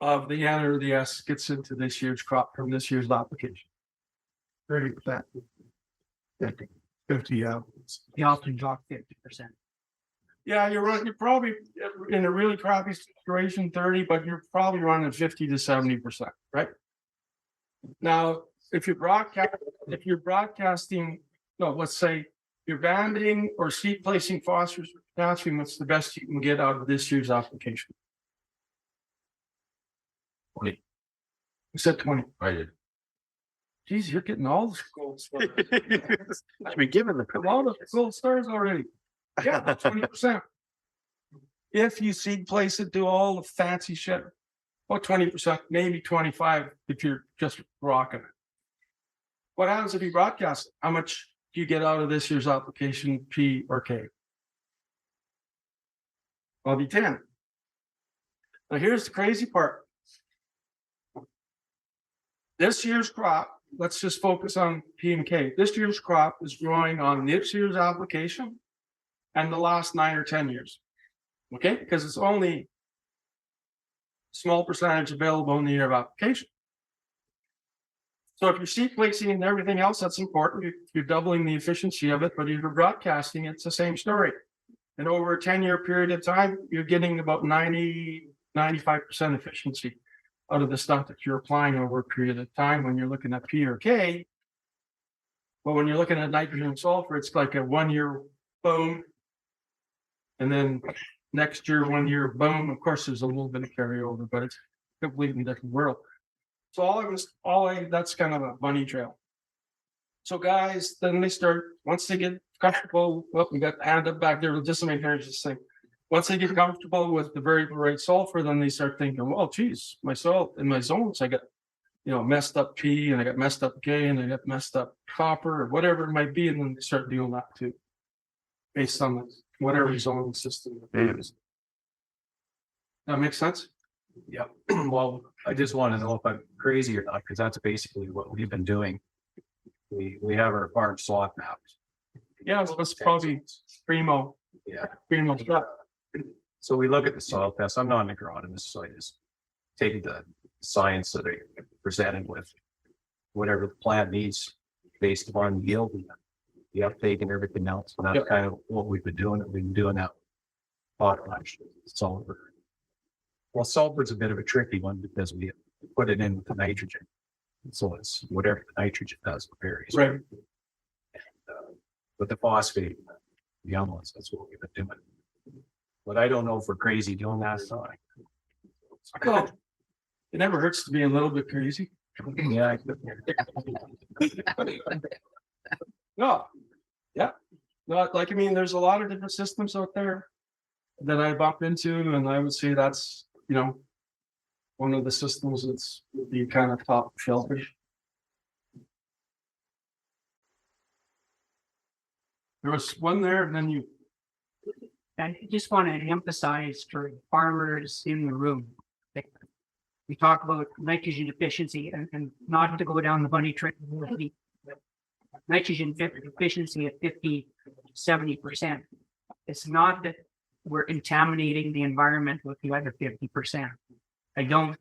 of the N or the S gets into this year's crop from this year's application? 30%. 50, yeah. You often drop 50%. Yeah, you're probably in a really crappy situation, 30, but you're probably running 50 to 70%, right? Now, if you're broadcasting, no, let's say you're banding or seed placing phosphorus or potassium, what's the best you can get out of this year's application? 20. You said 20. I did. Geez, you're getting all the gold stars. Should be given the A lot of gold stars already. Yeah, 20%. If you seed place it, do all the fancy shit, about 20%, maybe 25 if you're just rocking it. What happens if you broadcast it? How much do you get out of this year's application, P or K? Probably 10. Now here's the crazy part. This year's crop, let's just focus on P and K. This year's crop is growing on this year's application and the last 9 or 10 years. Okay, because it's only a small percentage available in the year of application. So if you're seed placing and everything else, that's important. You're doubling the efficiency of it, but if you're broadcasting, it's the same story. And over a 10-year period of time, you're getting about 90, 95% efficiency out of the stuff that you're applying over a period of time when you're looking at P or K. But when you're looking at nitrogen and sulfur, it's like a 1 year boom. And then next year, 1 year boom. Of course, there's a little bit of carryover, but it's a completely different world. So that's kind of a bunny trail. So guys, then they start, once they get comfortable, well, we got hand up back there, just to make this thing. Once they get comfortable with the variable rate sulfur, then they start thinking, well, geez, my soil in my zones, I got, messed up P and I got messed up K and I got messed up copper or whatever it might be. And then they start doing that too. Based on whatever zoning system they use. That makes sense? Yeah, well, I just want to know if I'm crazy or not, because that's basically what we've been doing. We have our farm slot maps. Yeah, so that's probably primo stuff. So we look at the soil tests. I'm not an agronomist, so I just take the science that I presented with whatever the plant needs based upon yield and the uptake and everything else. And that's kind of what we've been doing. We've been doing that potash, sulfur. Well, sulfur's a bit of a tricky one because we put it in with the nitrogen. So it's whatever the nitrogen does varies. Right. And, with the phosphate, the amylase, that's what we've been doing. But I don't know if we're crazy doing that or not. Well, it never hurts to be a little bit crazy. Yeah. No. Yeah. No, like, I mean, there's a lot of different systems out there that I bump into, and I would say that's, one of the systems that's the kind of top shellfish. There was one there, and then you, I just want to emphasize for farmers in the room. that We talk about nitrogen deficiency and not to go down the bunny trail. Nitrogen deficiency at 50-70%. It's not that we're contaminating the environment with the other 50%. I don't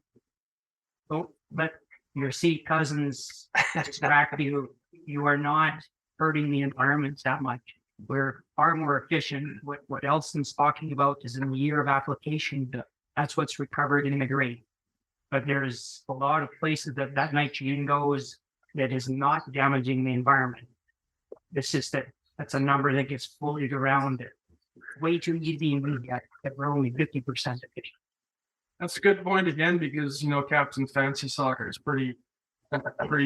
let your seed cousins distract you. You are not hurting the environment that much. We're far more efficient. What Elston's talking about is in the year of application, that's what's recovered in the grade. But there's a lot of places that nitrogen goes that is not damaging the environment. It's just that's a number that gets floated around it. Way too easy and we get that we're only 50% efficient. that's a good point again, because, Captain Fancy Soccer is pretty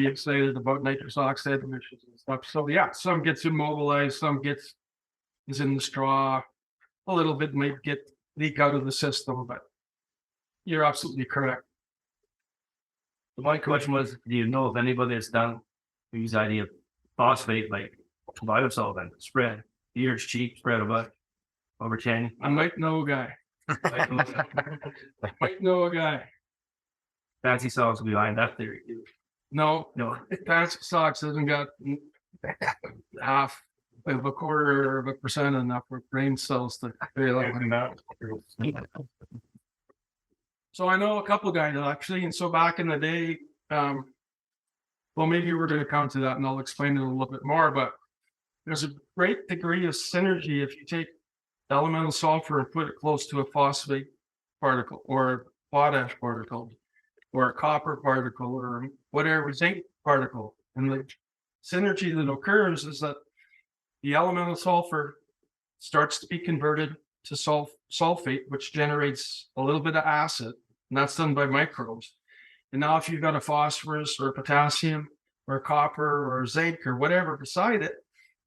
excited about nitrous oxide emissions and stuff. So yeah, some gets immobilized, some is in the straw, a little bit might leak out of the system, but you're absolutely correct. My question was, do you know if anybody has done use idea of phosphate like Bio-Sul and spread years cheap, spread about over 10? I might know a guy. Might know a guy. Fancy sauce behind that theory. No, No, Fancy Socks hasn't got half of a quarter of a percent enough for brain cells to fail out. So I know a couple guys actually, and so back in the day, well, maybe we're going to come to that and I'll explain it a little bit more, but there's a great degree of synergy if you take elemental sulfur and put it close to a phosphate particle or a potash particle or a copper particle or whatever zinc particle. And the synergy that occurs is that the elemental sulfur starts to be converted to sulfate, which generates a little bit of acid, and that's done by microbes. And now if you've got a phosphorus or a potassium or a copper or zinc or whatever beside it,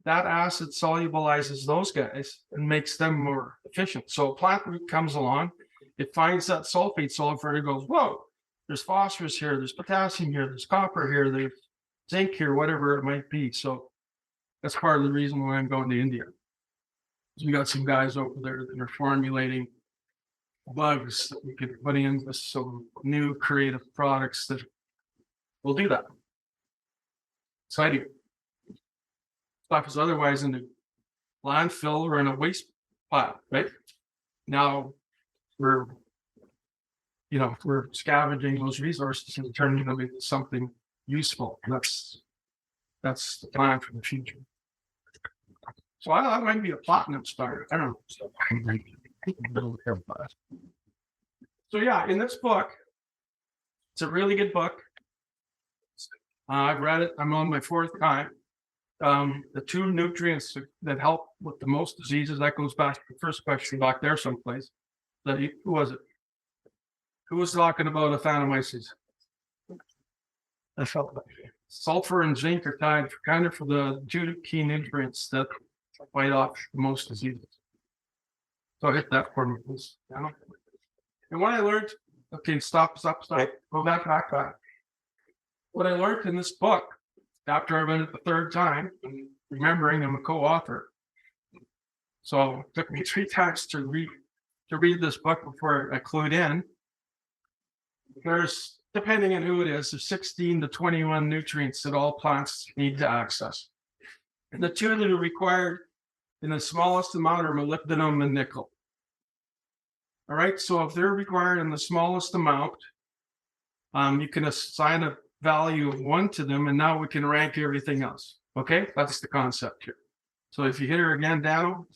that acid solubilizes those guys and makes them more efficient. So a plant root comes along, it finds that sulfate sulfur, it goes, whoa, there's phosphorus here, there's potassium here, there's copper here, there's zinc here, whatever it might be. So that's part of the reason why I'm going to India. We got some guys over there that are formulating bugs that we could put in with some new creative products that will do that. Exciting. Stuff is otherwise in the landfill or in a waste pile, right? Now we're scavenging those resources and turning them into something useful. That's the plan for the future. So I might be a platinum star. I don't know. So yeah, in this book, it's a really good book. I've read it. I'm on my fourth time. The two nutrients that help with the most diseases, that goes back to the first question back there someplace. Who was it? Who was talking about Aphanomyces? I felt like sulfur and zinc are tied kind of for the two key nutrients that fight off most diseases. So hit that for me, please. Yeah. And what I learned, okay, stop. Go back. What I learned in this book, after I read it the third time, and remembering I'm a co-author. So it took me 3 times to read this book before I clued in. There's, depending on who it is, there's 16 to 21 nutrients that all plants need to access. And the 2 that are required in the smallest amount are molybdenum and nickel. All right, so if they're required in the smallest amount, you can assign a value of 1 to them, and now we can rank everything else. Okay, that's the concept here. So if you hit her again down,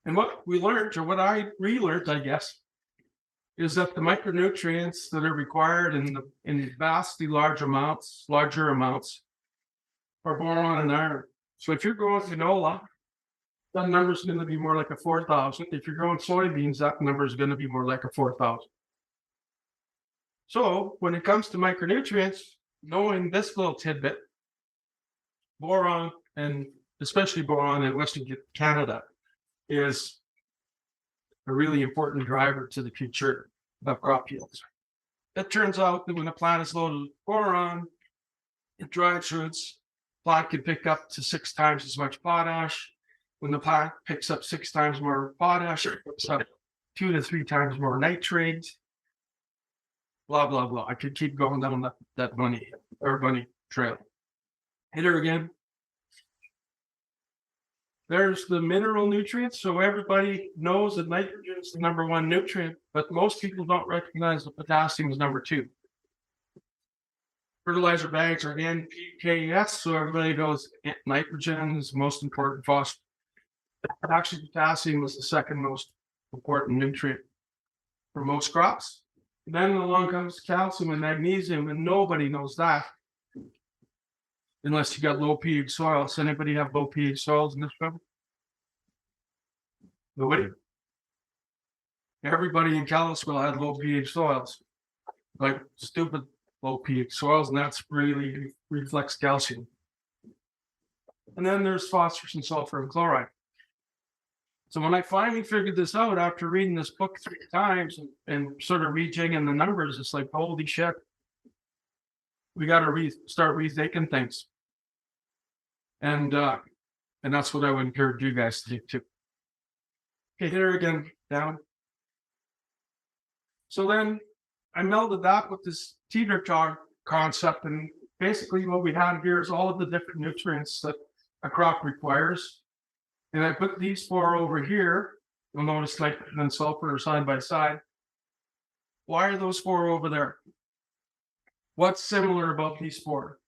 and what we learned, or what I relearned, I guess, is that the micronutrients that are required in vastly larger amounts, are boron and iron. So if you're growing canola, that number is going to be more like a 4,000. If you're growing soybeans, that number is going to be more like a 4,000. So when it comes to micronutrients, knowing this little tidbit, boron, and especially boron in Western Canada, is a really important driver to the future of crop yields. It turns out that when a plant is loaded with boron, in dried fruits, plant can pick up to 6 times as much potash. When the plant picks up 6 times more potash, it picks up 2 to 3 times more nitrate. Blah, blah, blah. I could keep going down that bunny trail. Hit her again. There's the mineral nutrients. So everybody knows that nitrogen is the #1 nutrient, but most people don't recognize that potassium is #2. Fertilizer bags are NPKs, so everybody knows nitrogen is the most important phosphorus. Actually, potassium is the 2nd most important nutrient for most crops. And then along comes calcium and magnesium, and nobody knows that unless you got low pH soils. Anybody have low pH soils in this room? Nobody. Everybody in Kalispell had low pH soils, like stupid low pH soils, and that's really reflects calcium. And then there's phosphorus and sulfur and chloride. So when I finally figured this out after reading this book 3 times and sort of rejigging the numbers, it's like, holy shit, we got to start rethinking things. And that's what I would encourage you guys to do too. Okay, here again, down. So then I melded that with this teeter totter concept, and basically what we have here is all of the different nutrients that a crop requires. And I put these 4 over here. You'll notice nitrogen and sulfur are side by side. Why are those 4 over there? What's similar about these 4?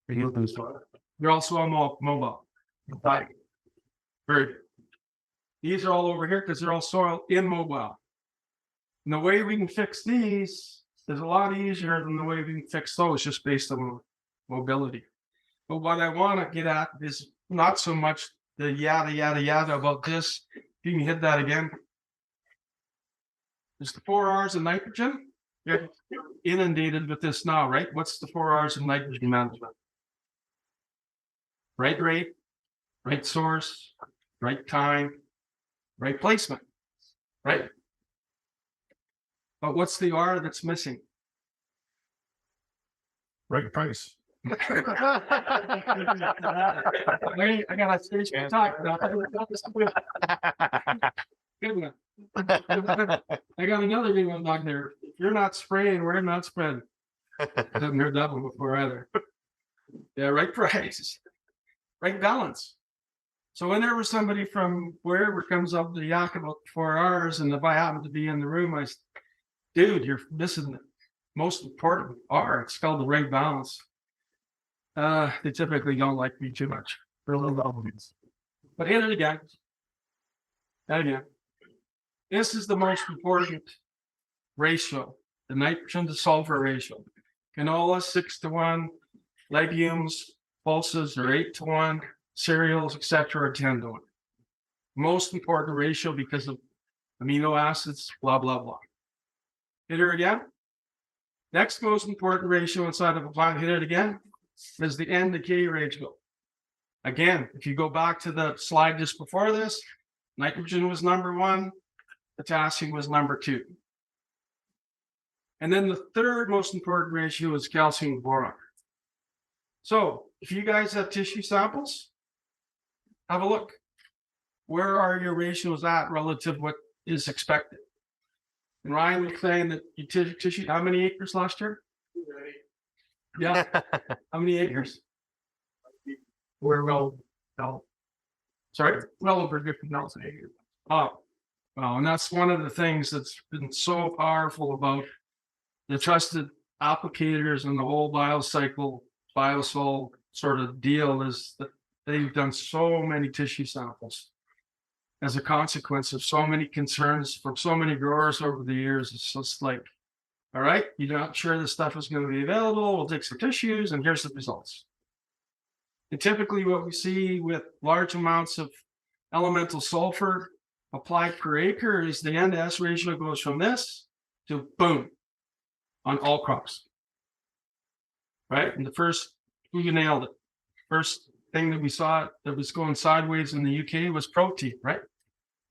They're also all mobile. Very good. These are all over here because they're all soil immobile. And the way we can fix these is a lot easier than the way we can fix those, just based on mobility. But what I want to get at is not so much the yada about this. You can hit that again. There's the 4 R's of nitrogen. You're inundated with this now, right? What's the 4 R's of nitrogen management? Right rate, right source, right time, right placement, right? But what's the R that's missing? Right price. I gotta finish my talk. Good one. I got another good one back there. If you're not spraying, we're not spreading. I haven't heard that one before either. Yeah, right price, right balance. So whenever somebody from wherever comes up to yak about 4 R's, and if I happen to be in the room, I say, dude, you're missing the most important R. It's called the right balance. They typically don't like me too much. But hit it again. And again. This is the most important ratio, the nitrogen to sulfur ratio. Canola 6-1, legumes, pulses are 8-1, cereals, etc. are 10-1. Most important ratio because of amino acids, blah, blah, blah. Hit her again. Next most important ratio inside of a plant, hit it again, is the N-to-K ratio. Again, if you go back to the slide just before this, nitrogen was number 1, potassium was number 2. And then the third most important ratio is calcium boron. So if you guys have tissue samples, have a look. Where are your ratios at relative to what is expected? And Ryan was saying that you tissue, how many acres last year? Yeah, how many acres? We're well, Sorry? well over 50,000 acres. Oh, well, and that's one of the things that's been so powerful about the trusted applicators and the whole Bio-Sul sort of deal is that they've done so many tissue samples as a consequence of so many concerns from so many growers over the years. It's just like, all right, you're not sure this stuff is going to be available. We'll take some tissues and here's the results. And typically what we see with large amounts of elemental sulfur applied per acre is the N-to-S ratio goes from this to boom on all crops. Right? And the first, you nailed it. First thing that we saw that was going sideways in the UK was protein, right?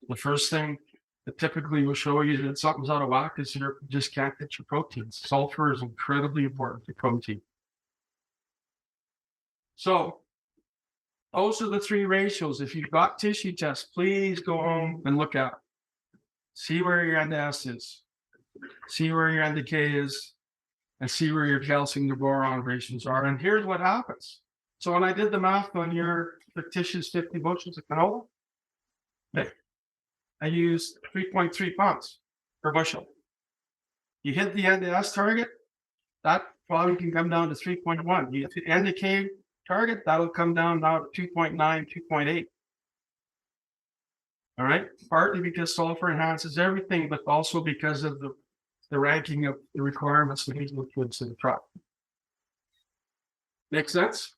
The first thing that typically will show you that something's out of whack is you just can't get your proteins. Sulfur is incredibly important for protein. So those are the 3 ratios. If you've got tissue tests, please go home and look at it. See where your N-to-S is. See where your N-to-K is. And see where your calcium to boron ratios are. And here's what happens. So when I did the math on your fictitious 50 bushels of canola, I used 3.3 pounds per bushel. You hit the N-to-S target, that probably can come down to 3.1. You hit the N-to-K target, that'll come down now to 2.9, 2.8. All right, partly because sulfur enhances everything, but also because of the ranking of the requirements of these liquids in the crop. Make sense?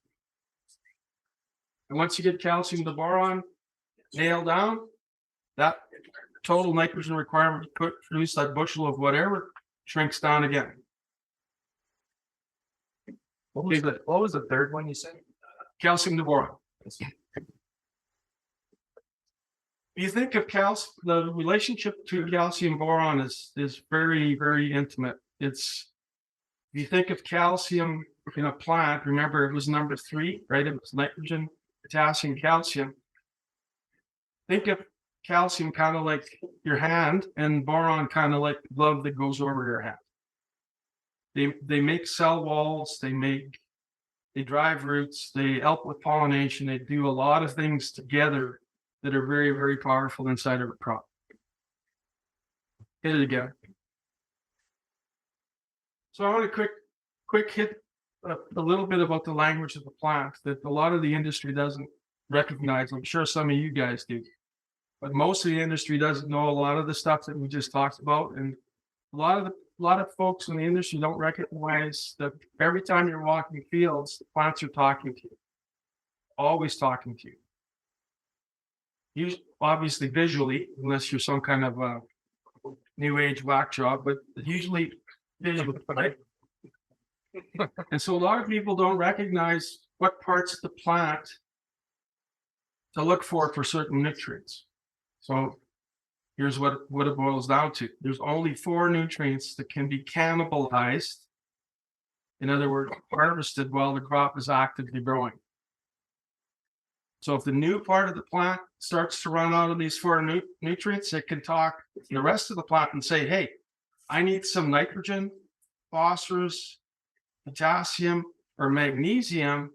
And once you get calcium to boron nailed down, that total nitrogen requirement to produce that bushel of whatever shrinks down again. What was the third one you said? Calcium to boron. You think of the relationship to calcium boron is very, very intimate. It's, if you think of calcium in a plant, remember it was number 3, right? It was nitrogen, potassium, calcium. Think of calcium kind of like your hand and boron kind of like the glove that goes over your hand. They make cell walls, they drive roots, they help with pollination, they do a lot of things together that are very, very powerful inside of a crop. Hit it again. So I want to quick hit a little bit about the language of the plant that a lot of the industry doesn't recognize. I'm sure some of you guys do, but most of the industry doesn't know a lot of the stuff that we just talked about. And a lot of folks in the industry don't recognize that every time you're walking fields, the plants are talking to you, always talking to you. Obviously visually, unless you're some kind of a new age whack job, but usually visually, right? And so a lot of people don't recognize what parts of the plant to look for certain nutrients. So here's what it boils down to. There's only 4 nutrients that can be cannibalized. In other words, harvested while the crop is actively growing. So if the new part of the plant starts to run out of these 4 nutrients, it can talk to the rest of the plant and say, hey, I need some nitrogen, phosphorus, potassium, or magnesium,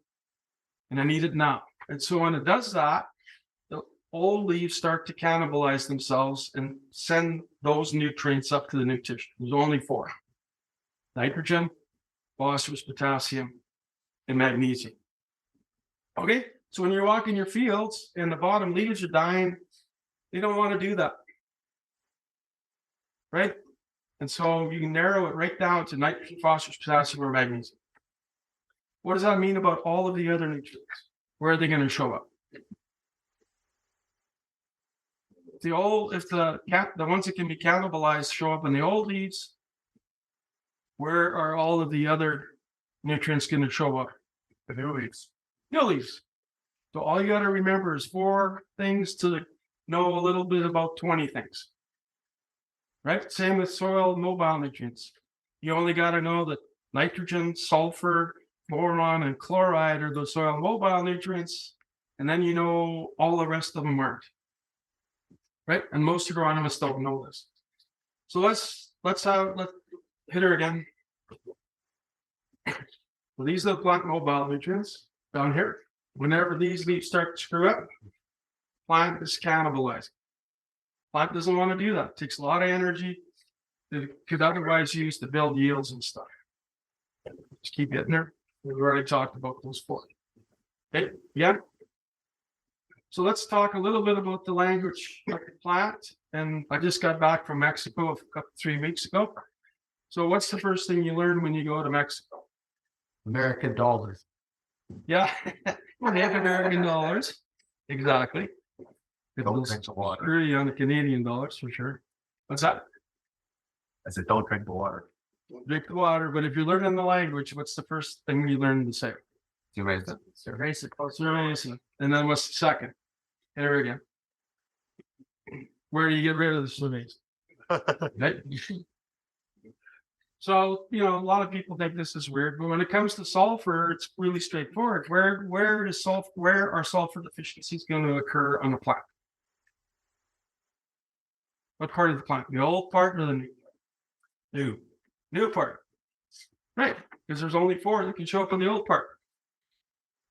and I need it now. And so when it does that, the old leaves start to cannibalize themselves and send those nutrients up to the new tissue. There's only 4. Nitrogen, phosphorus, potassium, and magnesium. Okay? So when you're walking your fields and the bottom leaves are dying, they don't want to do that. Right? And so you can narrow it right down to nitrogen, phosphorus, potassium, or magnesium. What does that mean about all of the other nutrients? Where are they going to show up? If the ones that can be cannibalized show up in the old leaves, where are all of the other nutrients going to show up? The new leaves. New leaves. So all you got to remember is 4 things to know a little bit about 20 things. Right? Same with soil mobile nutrients. You only got to know that nitrogen, sulfur, boron, and chloride are the soil mobile nutrients. And then you know all the rest of them aren't. Right? And most agronomists don't know this. So let's hit her again. Well, these are the plant mobile nutrients down here. Whenever these leaves start to screw up, plant is cannibalized. Plant doesn't want to do that. It takes a lot of energy that it could otherwise use to build yields and stuff. Just keep getting there. We've already talked about those 4. Okay, yeah. So let's talk a little bit about the language of the plant. And I just got back from Mexico 3 weeks ago. So what's the first thing you learn when you go to Mexico? American dollars. Yeah, they have American dollars. Exactly. Don't drink the water. Pretty on the Canadian dollars for sure. What's that? I said, don't drink the water. Drink the water, but if you're learning the language, what's the first thing you learn to say? Cerveza. Cerveza. And then what's the second? Hit her again. Where do you get rid of the cerveza? Right? So, a lot of people think this is weird, but when it comes to sulfur, it's really straightforward. Where are sulfur deficiencies going to occur on the plant? What part of the plant? The old part or the new? New part. Right, because there's only 4 that can show up on the old part.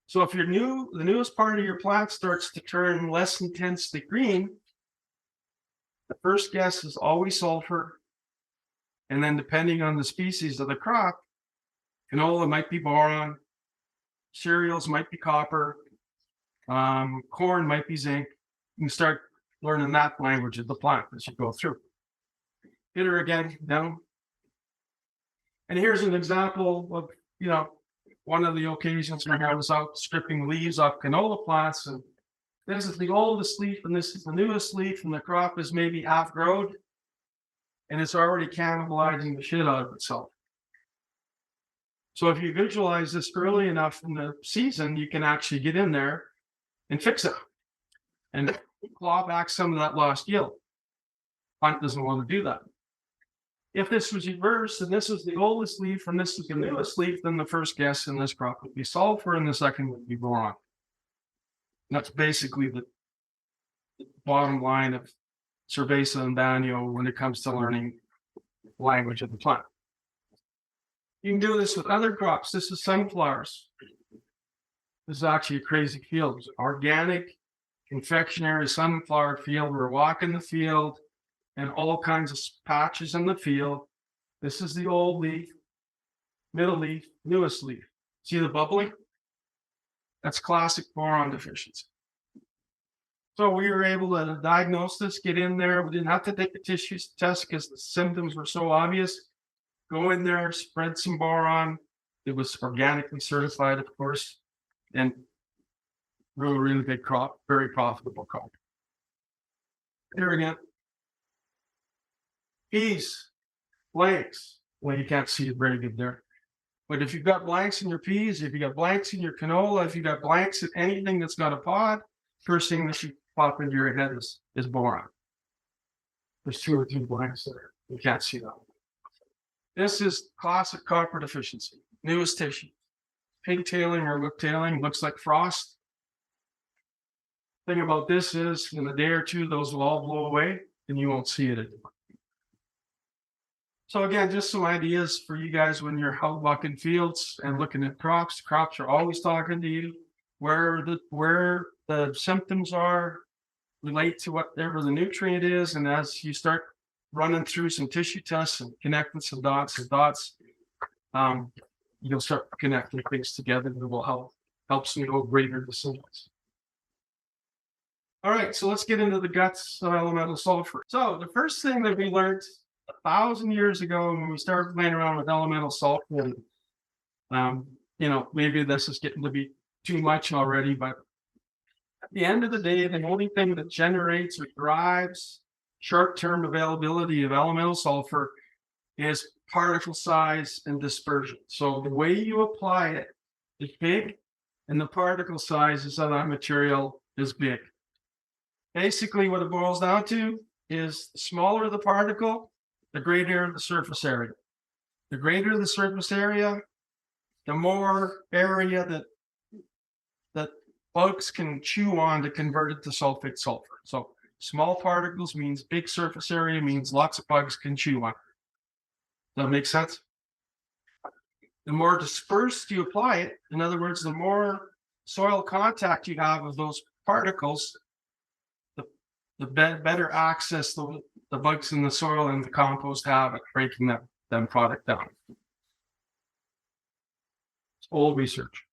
So if the newest part of your plant starts to turn less intensely green, the first guess is always sulfur. And then depending on the species of the crop, canola might be boron, cereals might be copper, corn might be zinc. You can start learning that language of the plant as you go through. Hit her again, down. And here's an example of, one of the occasions when I was out stripping leaves off canola plants. And this is the oldest leaf and this is the newest leaf, and the crop is maybe half grown. And it's already cannibalizing the shit out of itself. So if you visualize this early enough in the season, you can actually get in there and fix it and claw back some of that lost yield. Plant doesn't want to do that. If this was reversed and this was the oldest leaf and this is the newest leaf, then the first guess in this crop would be sulfur and the second would be boron. And that's basically the bottom line of Cerveza and Danio when it comes to learning language of the plant. You can do this with other crops. This is sunflowers. This is actually a crazy field. It's an organic, confectionery sunflower field. We're walking the field and all kinds of patches in the field. This is the old leaf, middle leaf, newest leaf. See the bubbling? That's classic boron deficiency. So we were able to diagnose this, get in there. We didn't have to take the tissue test because the symptoms were so obvious. Go in there, spread some boron. It was organically certified, of course, and grew a really big crop, very profitable crop. Here again. Peas, blanks. Well, you can't see it very good there. But if you've got blanks in your peas, if you got blanks in your canola, if you got blanks in anything that's got a pod, first thing that should pop into your head is boron. There's 2 or 3 blanks there. You can't see that. This is classic copper deficiency. Newest tissue. Pigtailing or whiptailing looks like frost. Thing about this is in a day or 2, those will all blow away and you won't see it anymore. So again, just some ideas for you guys when you're out walking fields and looking at crops. Crops are always talking to you. Where the symptoms are, relate to whatever the nutrient is. And as you start running through some tissue tests and connecting some dots, you'll start connecting things together that will help you know greater decisions. All right, so let's get into the guts of elemental sulfur. So the first thing that we learned 1,000 years ago when we started playing around with elemental sulfur, maybe this is getting to be too much already, but at the end of the day, the only thing that generates or drives short-term availability of elemental sulfur is particle size, and dispersion. So the way you apply it is big, and the particle sizes of that material is big. Basically, what it boils down to is the smaller the particle, the greater the surface area. The greater the surface area, the more area that bugs can chew on to convert it to sulfate sulfur. So small particles means big surface area, means lots of bugs can chew on it. Does that make sense? The more dispersed you apply it, in other words, the more soil contact you have of those particles, the better access the bugs in the soil and the compost have at breaking them product down. It's old research.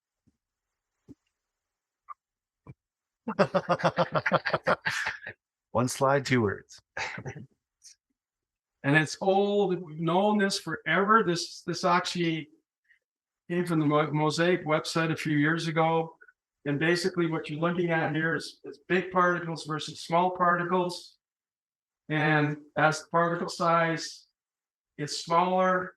One slide, 2 words. And it's old. We've known this forever. This actually came from the Mosaic website a few years ago. And basically what you're looking at here is big particles versus small particles. And as the particle size gets smaller,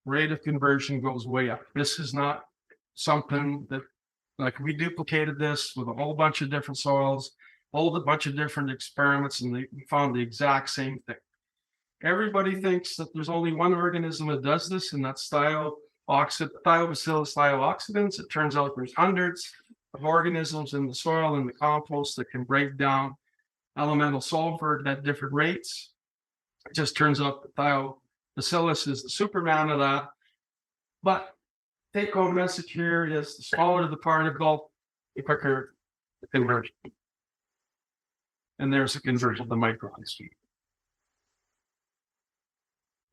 rate of conversion goes way up. This is not something that, like, we duplicated this with a whole bunch of different soils, a whole bunch of different experiments, and we found the exact same thing. Everybody thinks that there's only one organism that does this, and that's Bio-Sul thioxidans. It turns out there's hundreds of organisms in the soil and the compost that can break down elemental sulfur at different rates. It just turns out that Bio-Bacillus is the superman of that. But take home message here is the smaller the particle, the quicker the conversion. And there's a conversion of the microns.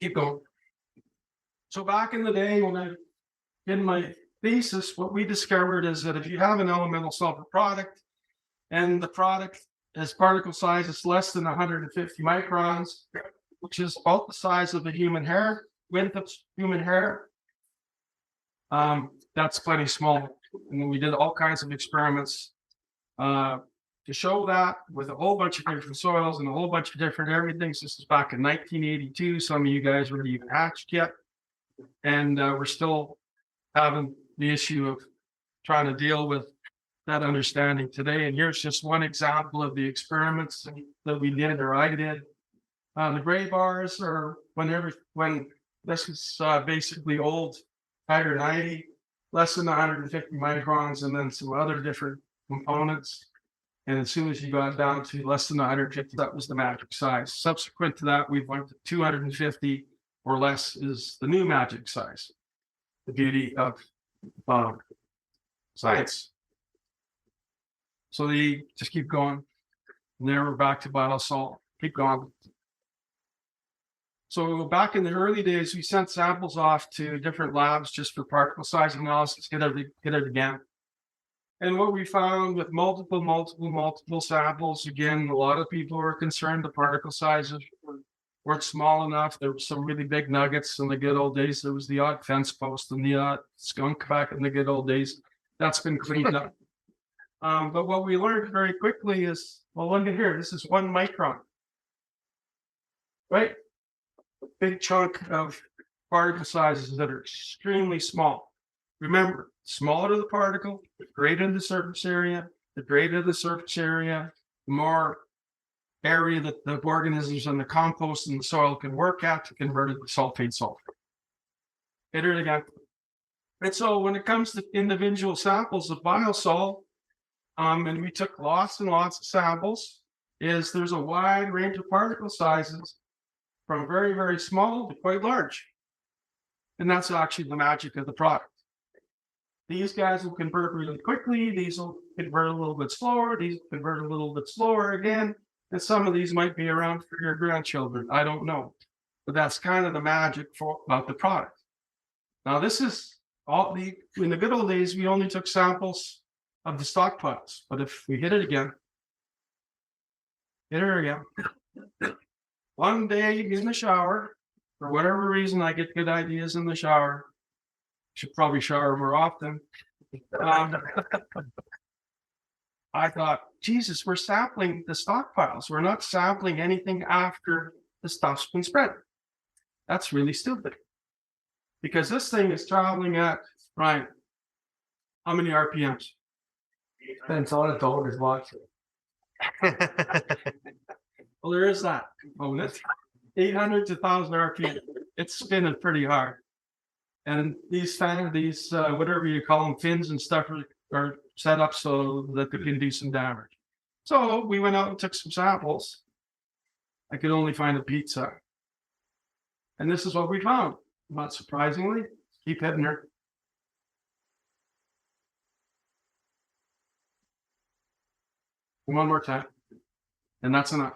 Keep going. So back in the day when I did my thesis, what we discovered is that if you have an elemental sulfur product and the product has particle size is less than 150 microns, which is about the size of a human hair, width of human hair, that's plenty small. And we did all kinds of experiments to show that with a whole bunch of different soils and a whole bunch of different everythings. This is back in 1982. Some of you guys weren't even hatched yet. And we're still having the issue of trying to deal with that understanding today. And here's just one example of the experiments that we did or I did. The gray bars are when this is basically old Tiger 90, less than 150 microns, and then some other different components. And as soon as you got down to less than 150, that was the magic size. Subsequent to that, we went to 250 or less is the new magic size. The beauty of science. So they just keep going. And there we're back to Bio-Sul. Keep going. So back in the early days, we sent samples off to different labs just for particle size analysis, get it again. And what we found with multiple samples, again, a lot of people were concerned the particle sizes weren't small enough. There were some really big nuggets in the good old days. There was the odd fence post and the odd skunk back in the good old days. That's been cleaned up. But what we learned very quickly is, well, look at here. This is 1 micron, right? A big chunk of particle sizes that are extremely small. Remember, smaller the particle, the greater the surface area. The greater the surface area, the more area that the organisms and the compost and the soil can work at to convert it to sulfate sulfur. Hit it again. And so when it comes to individual samples of Bio-Sul, and we took lots and lots of samples, there's a wide range of particle sizes from very, very small to quite large. And that's actually the magic of the product. These guys will convert really quickly. These will convert a little bit slower. These will convert a little bit slower again. And some of these might be around for your grandchildren. I don't know. But that's kind of the magic about the product. Now, this is in the good old days, we only took samples of the stockpiles. But if we hit it again, one day in the shower, for whatever reason, I get good ideas in the shower. Should probably shower more often. I thought, Jesus, we're sampling the stockpiles. We're not sampling anything after the stuff's been spread. That's really stupid. Because this thing is traveling at, Ryan, how many RPMs? Depends on the dollars watching. Well, there is that component. 800 to 1,000 RPM. It's spinning pretty hard. And these whatever you call them, fins and stuff are set up so that they can do some damage. So we went out and took some samples. I could only find a pizza. And this is what we found. Not surprisingly, keep hitting her. One more time. And that's enough.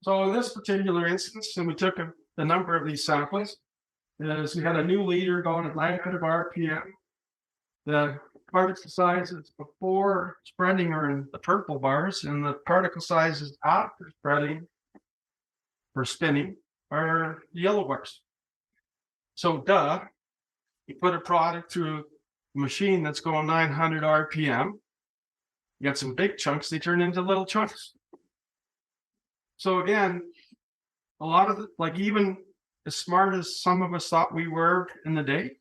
So in this particular instance, and we took the number of these samples, is we had a new leader going at 900 RPM. The particle sizes before spreading are in the purple bars, and the particle sizes after spreading or spinning are the yellow bars. So you put a product through a machine that's going 900 RPM. You got some big chunks, they turn into little chunks. So again, a lot of even as smart as some of us thought we were in the day,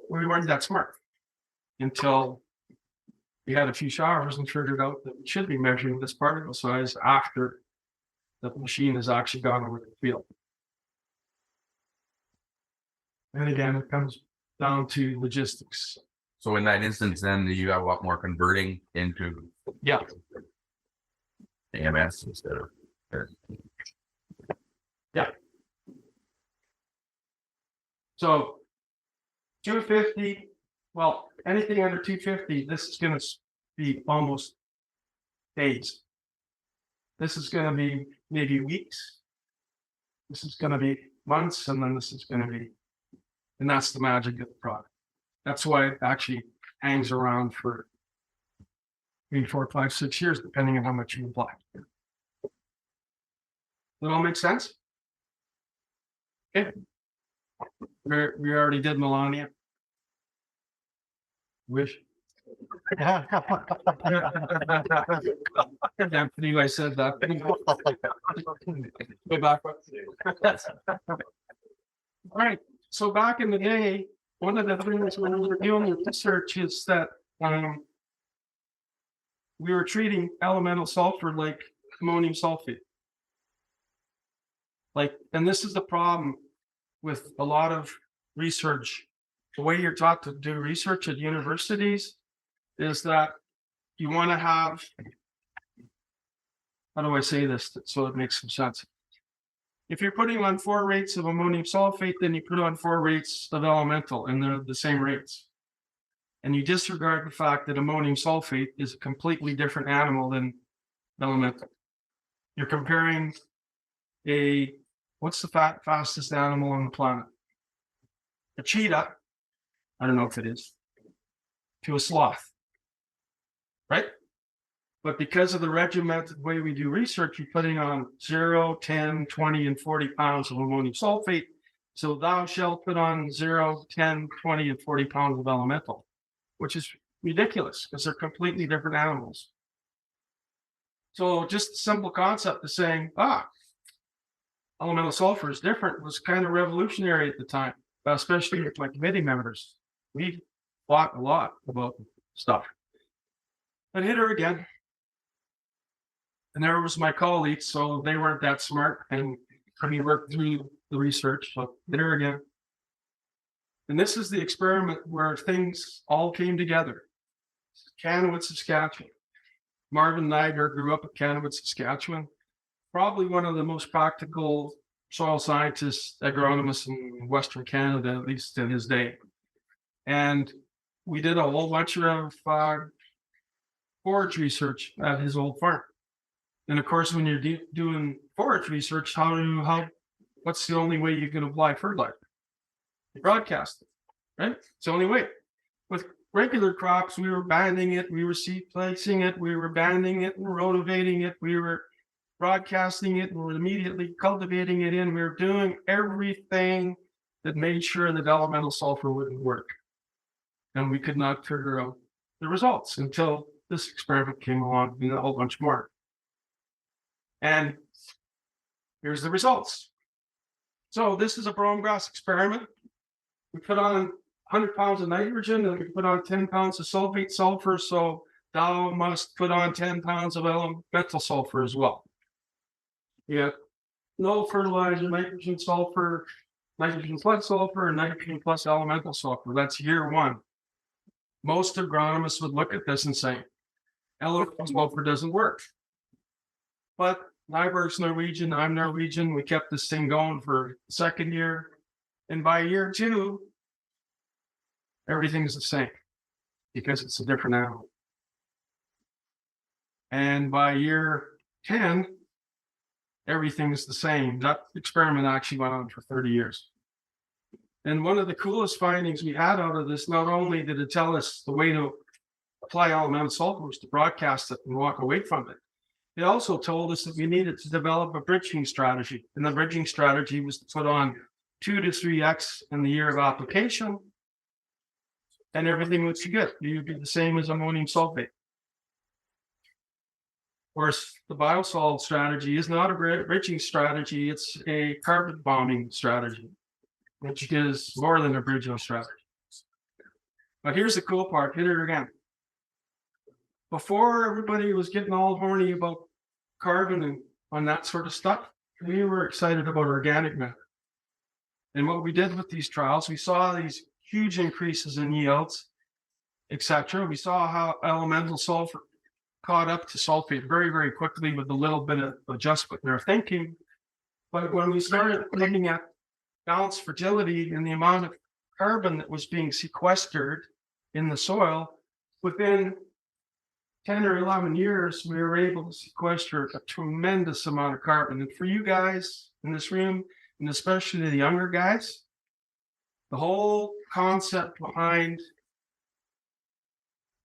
we weren't that smart until we had a few showers and figured out that we should be measuring this particle size after the machine has actually gone over the field. And again, it comes down to logistics. So in that instance, then you got a lot more converting into Yeah. AMS instead of. So 250, well, anything under 250, this is going to be almost days. This is going to be maybe weeks. This is going to be months, and then this is going to be, and that's the magic of the product. That's why it actually hangs around for 3, 4, 5, 6 years, depending on how much you apply. That all make sense? Okay. We already did Melania. Wish. Anthony, I said that. Go back. All right. So back in the day, one of the things when we were doing the research is that we were treating elemental sulfur like ammonium sulfate. And this is the problem with a lot of research. The way you're taught to do research at universities is that you want to have, how do I say this so it makes some sense? If you're putting on 4 rates of ammonium sulfate, then you put on 4 rates of elemental, and they're the same rates. And you disregard the fact that ammonium sulfate is a completely different animal than elemental. You're comparing what's the fastest animal on the planet? A cheetah, I don't know if it is, to a sloth, right? But because of the regimented way we do research, you're putting on 0, 10, 20, and 40 pounds of ammonium sulfate. So thou shalt put on 0, 10, 20, and 40 pounds of elemental, which is ridiculous because they're completely different animals. So just the simple concept of saying, elemental sulfur is different was kind of revolutionary at the time, especially with my committee members. We fought a lot about stuff. But hit her again. And there was my colleagues, so they weren't that smart, and we worked through the research. So hit her again. And this is the experiment where things all came together. Canawood, Saskatchewan. Marvin Niger grew up at Canawood, Saskatchewan. Probably one of the most practical soil scientists, agronomists in Western Canada, at least in his day. And we did a whole bunch of forage research at his old farm. And of course, when you're doing forage research, what's the only way you can apply fertilizer? You broadcast it, right? It's the only way. With regular crops, we were banding it, we were seed placing it, we were banding it and rotivating it, we were broadcasting it, and we're immediately cultivating it in. We were doing everything that made sure that elemental sulfur wouldn't work. And we could not figure out the results until this experiment came along and a whole bunch more. And here's the results. So this is a brome grass experiment. We put on 100 pounds of nitrogen and we put on 10 pounds of sulfate sulfur. So Dow must put on 10 pounds of elemental sulfur as well. Yeah, no fertilizer, nitrogen sulfur, nitrogen plus sulfur, and nitrogen plus elemental sulfur. That's year one. Most agronomists would look at this and say, elemental sulfur doesn't work. But Nyberg's Norwegian, I'm Norwegian. We kept this thing going for the second year. And by year two, everything's the same because it's a different animal. And by year 10, everything's the same. That experiment actually went on for 30 years. And one of the coolest findings we had out of this, not only did it tell us the way to apply elemental sulfur was to broadcast it and walk away from it, it also told us that we needed to develop a bridging strategy. And the bridging strategy was to put on 2 to 3x in the year of application, and everything would be good. It would be the same as ammonium sulfate. Of course, the Bio-Sul strategy is not a bridging strategy, it's a carpet bombing strategy, which is more than a bridging strategy. But here's the cool part, hit it again. Before everybody was getting all horny about carbon and on that sort of stuff, we were excited about organic matter. And what we did with these trials, we saw these huge increases in yields, etc. We saw how elemental sulfur caught up to sulfate very, very quickly with a little bit of adjustment in their thinking. But when we started looking at balanced fertility and the amount of carbon that was being sequestered in the soil, within 10 or 11 years, we were able to sequester a tremendous amount of carbon. And for you guys in this room, and especially the younger guys, the whole concept behind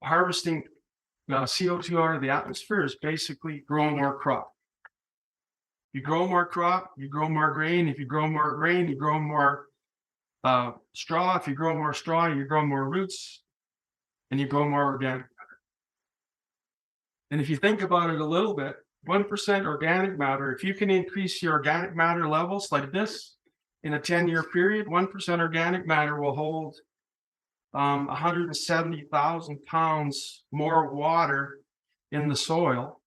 harvesting CO2 out of the atmosphere is basically growing more crop. You grow more crop, you grow more grain. If you grow more grain, you grow more straw. If you grow more straw, you grow more roots, and you grow more organic. And if you think about it a little bit, 1% organic matter, if you can increase your organic matter levels like this in a 10-year period, 1% organic matter will hold 170,000 pounds more water in the soil.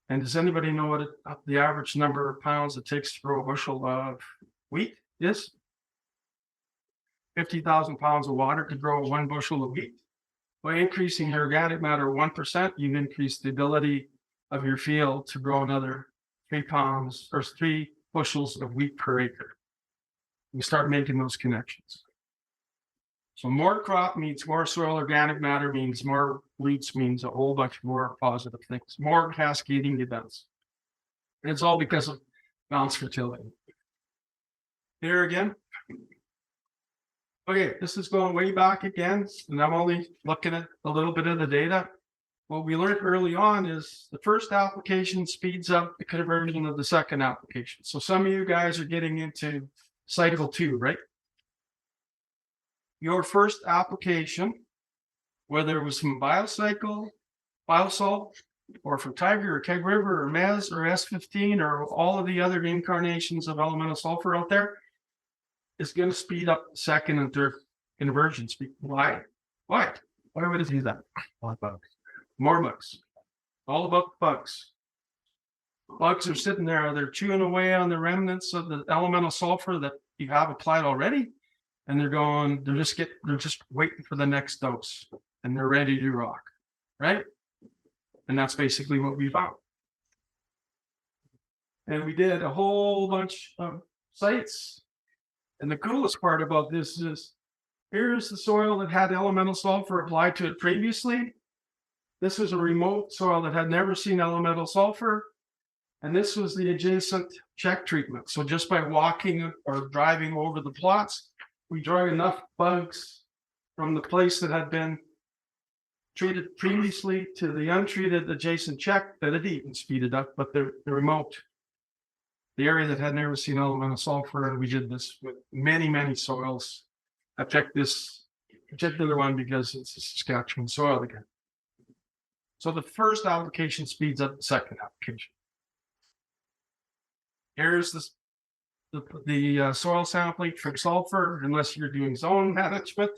And does anybody know what the average number of pounds it takes to grow a bushel of wheat is? 50,000 pounds of water to grow 1 bushel of wheat. By increasing your organic matter 1%, you've increased the ability of your field to grow another 3 pounds or 3 bushels of wheat per acre. We start making those connections. So more crop means more soil organic matter, means more roots, means a whole bunch more positive things, more cascading events. And it's all because of balanced fertility. Here again. Okay, this is going way back again, and I'm only looking at a little bit of the data. What we learned early on is the first application speeds up the conversion of the second application. So some of you guys are getting into cycle 2, right? Your first application, whether it was from Bio-Sul, or from Tiger or Keg River or Mez or S15 or all of the other incarnations of elemental sulfur out there, is going to speed up the second and third conversion speed. Why? Why would it do that? More bugs. All about bugs. Bugs are sitting there, they're chewing away on the remnants of the elemental sulfur that you have applied already. And they're just waiting for the next dose and they're ready to rock. Right? And that's basically what we found. And we did a whole bunch of sites. And the coolest part about this is, here's the soil that had elemental sulfur applied to it previously. This was a remote soil that had never seen elemental sulfur. And this was the adjacent check treatment. So just by walking or driving over the plots, we drug enough bugs from the place that had been treated previously to the untreated adjacent check that it even speeded up, but the remote, the area that had never seen elemental sulfur, and we did this with many, many soils. I picked this particular one because it's a Saskatchewan soil again. So the first application speeds up the second application. Here's the the soil sampling for sulfur unless you're doing zone management.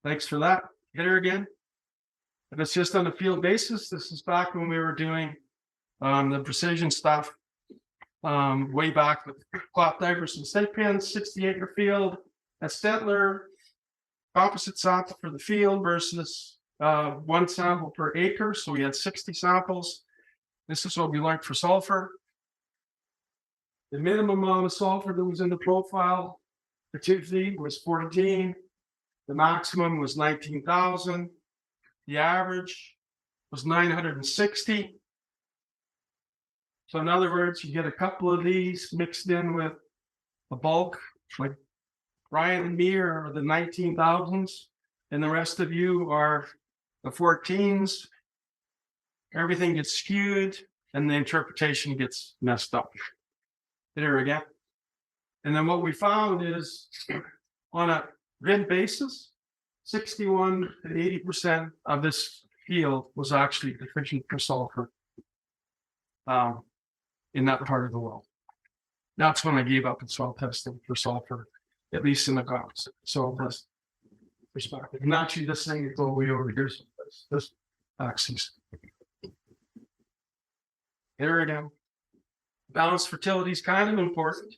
Thanks for that. Hit her again. If it's just on a field basis, this is back when we were doing the precision stuff. Way back with cloth divers and stake pins, 60-acre field at Stettler, composite sample for the field versus 1 sample per acre. So we had 60 samples. This is what we learned for sulfur. The minimum amount of sulfur that was in the profile for 2 feet was 14. The maximum was 19,000. The average was 960. So in other words, you get a couple of these mixed in with a bulk, like Ryan and me are the 19,000s, and the rest of you are the 14s. Everything gets skewed and the interpretation gets messed up. There we go. And then what we found is on a grid basis, 61 to 80% of this field was actually deficient for sulfur in that part of the world. That's when I gave up in soil testing for sulfur, at least in the grounds. So this perspective. And actually this thing is all the way over here. This axis. Here again. Balanced fertility is kind of important.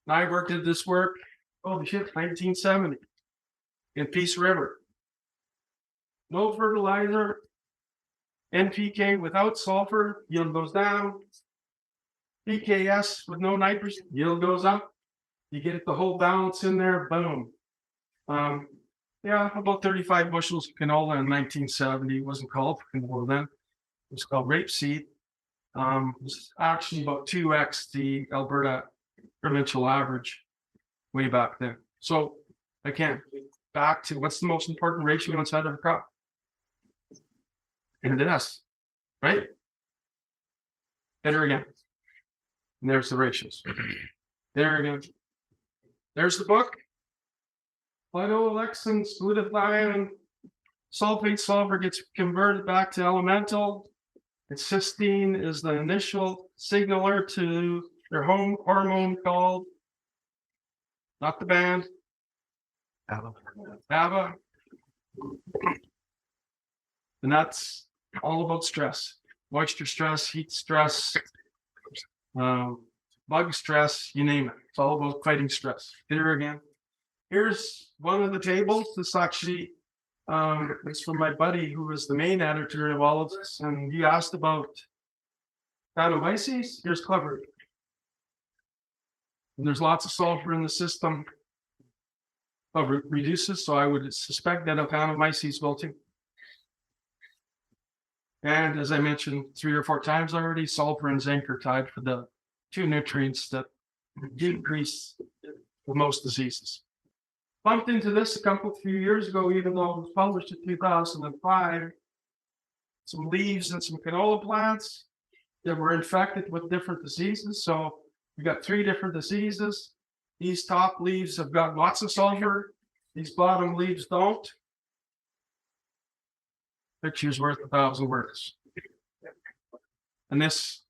And I worked at this work, holy shit, 1970 in Peace River. No fertilizer, NPK without sulfur, yield goes down. PKS with no nitrogen, yield goes up. You get the whole balance in there, boom. Yeah, about 35 bushels of canola in 1970. It wasn't called canola then. It was called rapeseed. It was actually about 2x the Alberta provincial average way back then. So again, back to what's the most important ratio inside of a crop? And it is, right? There again. And there's the ratios. There again. There's the book. Phytoalexins, glutathione, sulfate, sulfur gets converted back to elemental. And cysteine is the initial signaler to their home hormone called, not the band, ABA. And that's all about stress, moisture stress, heat stress, bug stress, you name it. It's all about fighting stress. Here again. Here's one of the tables. This actually is from my buddy who was the main editor of all of this. And he asked about Phanomyces. Here's covered. And there's lots of sulfur in the system. But reduces, so I would suspect that Phanomyces will too. And as I mentioned 3 or 4 times already, sulfur and zinc are tied for the 2 nutrients that decrease the most diseases. Bumped into this a few years ago, even though it was published in 2005. Some leaves and some canola plants that were infected with different diseases. So we got 3 different diseases. These top leaves have got lots of sulfur. These bottom leaves don't. Picture's worth 1,000 words. And this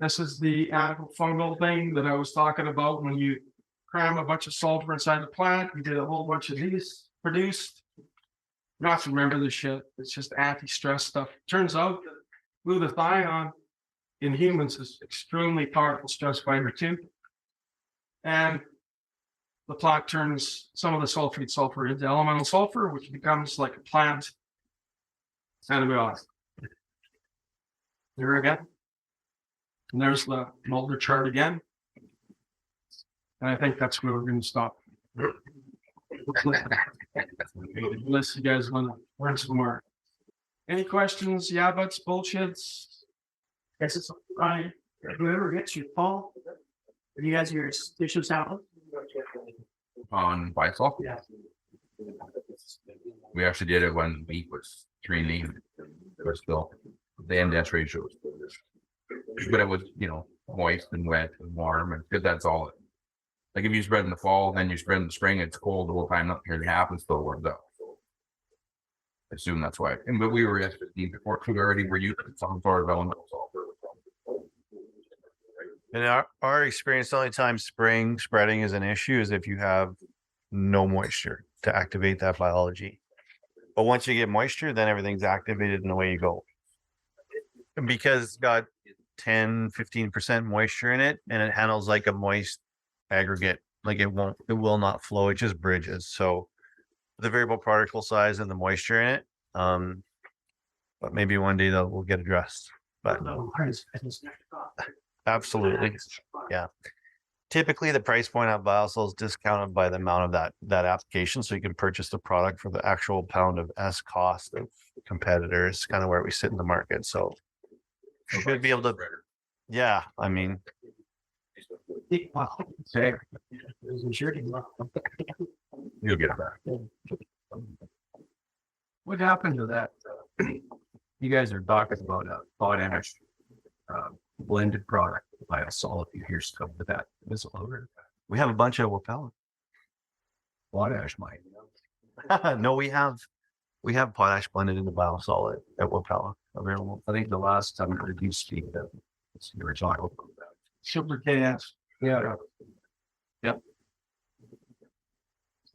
is the antifungal thing that I was talking about when you cram a bunch of sulfur inside the plant. We did a whole bunch of these produced. Not to remember this shit. It's just anti-stress stuff. Turns out that glutathione in humans is extremely powerful stress fiber too. And the plant turns some of the sulfate sulfur into elemental sulfur, which becomes like a plant antibiotic. There again. And there's the Mulder chart again. And I think that's where we're going to stop. Unless you guys want to learn some more. Any questions? Yeah, buts, bullshits. Guess it's fine. Whoever gets you, Paul. Have you guys your dishes out? On Bio-Sul. Yeah. We actually did it when wheat was 3 but still the NDS ratio was good. But it was, moist and wet and warm, and because that's all it. Like if you spread in the fall, then you spread in the spring, it's cold the whole time, nothing really happens, still warms up. I assume that's why. But we were at 15 before, so we already were using some sort of elemental sulfur. In our experience, the only time spreading is an issue is if you have no moisture to activate that biology. But once you get moisture, then everything's activated and away you go. Because it's got 10-15% moisture in it and it handles like a moist aggregate. Like it will not flow. It just bridges. So the variable particle size and the moisture in it. But maybe one day that will get addressed. But absolutely. Yeah. Typically the price point on Bio-Sul is discounted by the amount of that application. So you can purchase the product for the actual pound of S cost of competitors, kind of where we sit in the market. So should be able to, yeah, I mean, You'll get it back. What happened to that? You guys are talking about a potash blended product, Bio-Sul, if you hear stuff with that. we have a bunch of Wapella. Potash might. No, we have potash blended into Bio-Sul at Wapella available. I think the last time I heard you speak, that you were talking about that. Super KS. Yeah.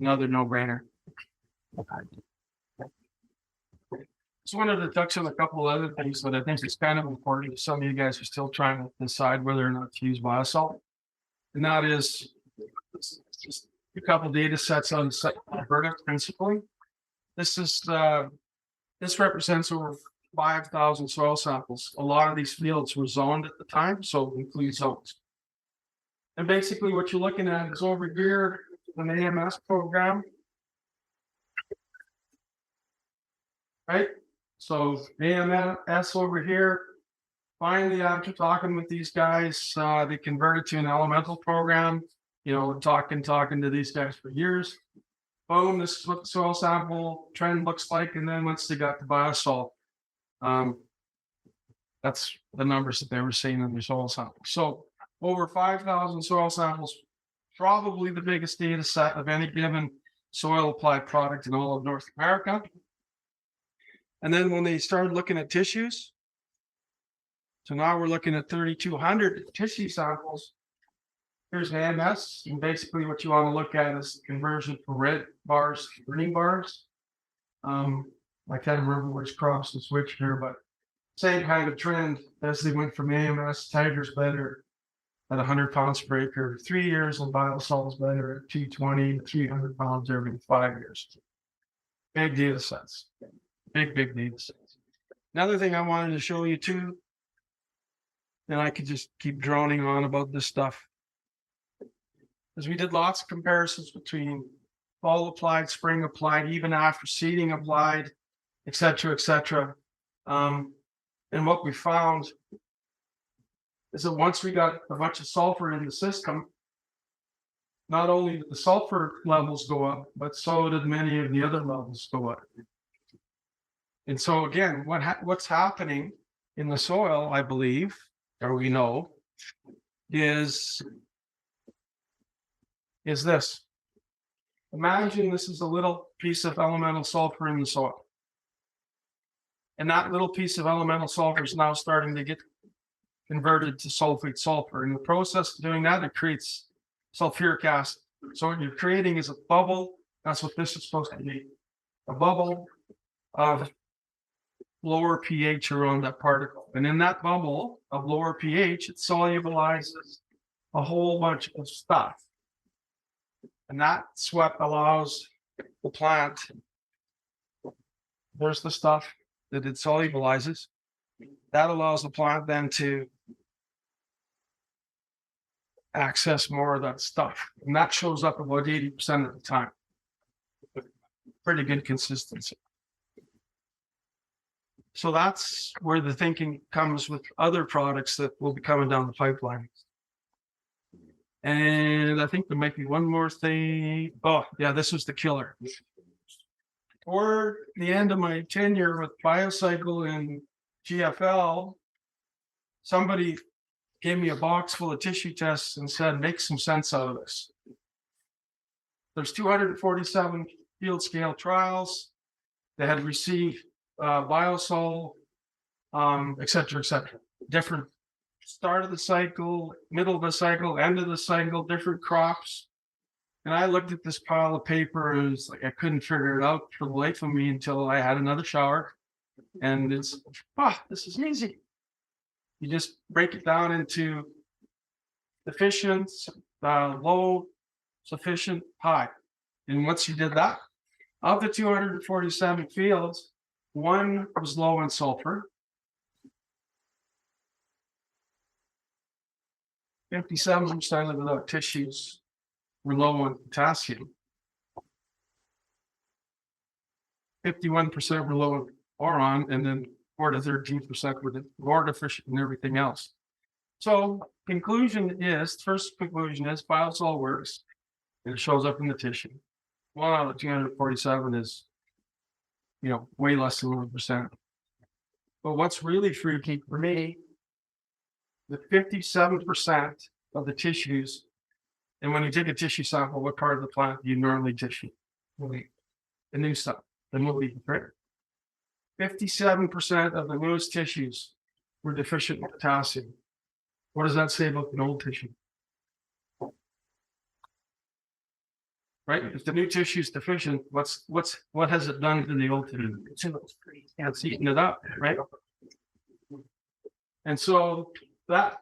Another no-brainer. Just wanted to touch on a couple of other things that I think is kind of important. If some of you guys are still trying to decide whether or not to use Bio-Sul. And that is just a couple data sets on Alberta principally. This represents over 5,000 soil samples. A lot of these fields were zoned at the time, so it includes zones. And basically what you're looking at is over here, an AMS program. Right? So AMS over here, finally after talking with these guys, they converted to an elemental program, talking to these guys for years. Boom, this is what the soil sample trend looks like. And then once they got the Bio-Sul, that's the numbers that they were seeing in their soil samples. So over 5,000 soil samples, probably the biggest data set of any given soil applied product in all of North America. And then when they started looking at tissues, so now we're looking at 3,200 tissue samples. Here's AMS, and basically what you want to look at is conversion from red bars to green bars. I can't remember which crops to switch here, but same kind of trend as they went from AMS, Tiger's better at 100 pounds per acre 3 years, and Bio-Sul is better at 220 to 300 pounds every 5 years. Big data sets. Big data sets. Another thing I wanted to show you too, and I could just keep droning on about this stuff, is we did lots of comparisons between fall applied, spring applied, even after seeding applied, et cetera. And what we found is that once we got a bunch of sulfur in the system, not only did the sulfur levels go up, but so did many of the other levels go up. And so again, what's happening in the soil, I believe, or we know, is this. Imagine this is a little piece of elemental sulfur in the soil. And that little piece of elemental sulfur is now starting to get converted to sulfate sulfur. In the process of doing that, it creates sulfuric acid. So what you're creating is a bubble. That's what this is supposed to be. A bubble of lower pH around that particle. And in that bubble of lower pH, it solubilizes a whole bunch of stuff. And that's what allows the plant, there's the stuff that it solubilizes. That allows the plant then to access more of that stuff. And that shows up about 80% of the time. Pretty good consistency. So that's where the thinking comes with other products that will be coming down the pipeline. And I think there might be one more thing. Oh, yeah, this was the killer. Toward the end of my tenure with BioCycle and GFL, somebody gave me a box full of tissue tests and said, make some sense out of this. There's 247 field scale trials that had received Bio-Sul, et cetera, different start of the cycle, middle of the cycle, end of the cycle, different crops. And I looked at this pile of paper and it was like I couldn't figure it out for the life of me until I had another shower. And it's this is easy. You just break it down into deficient, low, sufficient, high. And once you did that, of the 247 fields, one was low in sulfur. 57% of the tissues were low in potassium. 51% were low in boron, and then 4 to 13% were more deficient in everything else. So first conclusion is Bio-Sul works, and it shows up in the tissue. 1 out of 247 is, way less than 1%. But what's really freaky for me, the 57% of the tissues, and when you take a tissue sample, what part of the plant do you normally tissue? The new stuff, the movie, right? 57% of the newest tissues were deficient in potassium. What does that say about the old tissue? Right? If the new tissue is deficient, what has it done to the old tissue? It's eaten it up, right? And so that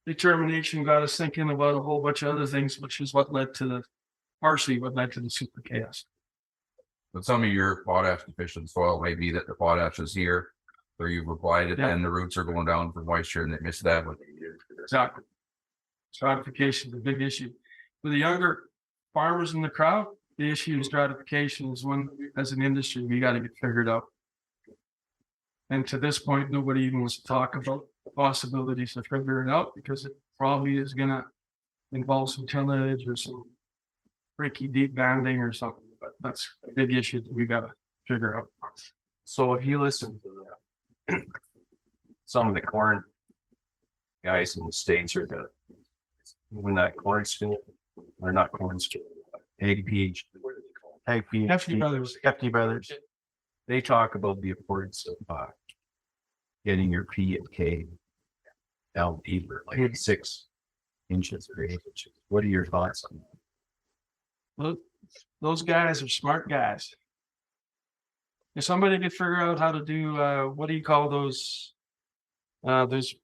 determination got us thinking about a whole bunch of other things, which is partially what led to the super chaos. But some of your potash deficient soil may be that the potash is here, where you've applied it, and the roots are going down for moisture, and they miss that one. Exactly. Stratification is a big issue. For the younger farmers in the crowd, the issue of stratification is one, as an industry, we got to get figured out. And to this point, nobody even wants to talk about the possibilities of figuring it out, because it probably is going to involve some tillage or some freaky deep banding or something. But that's a big issue that we got to figure out. So if you listen to some of the corn guys in the States, or when that corn skin, or not corn skin, egg PhD, Hefty Brothers. Hefty Brothers. they talk about the importance of getting your P and K down deeper, like 6 inches or 8 inches. What are your thoughts on that? Well, those guys are smart guys. If somebody could figure out how to do what do you call those? There's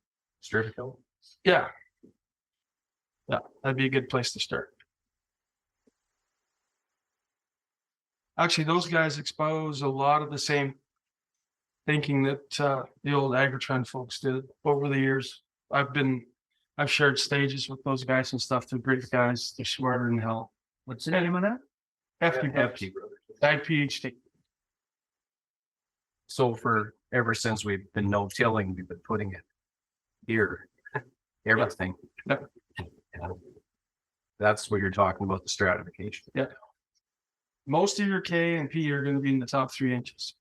Stratical? yeah, that'd be a good place to start. Actually, those guys expose a lot of the same thinking that the old Agritrend folks did over the years. I've shared stages with those guys and stuff. They're great guys. They're smarter than hell. What's the name of that? FT Brothers. PhD. So for ever since we've been no tilling, we've been putting it here, everything. Yep. That's what you're talking about, the stratification. Yeah. Most of your K and P are going to be in the top 3 inches.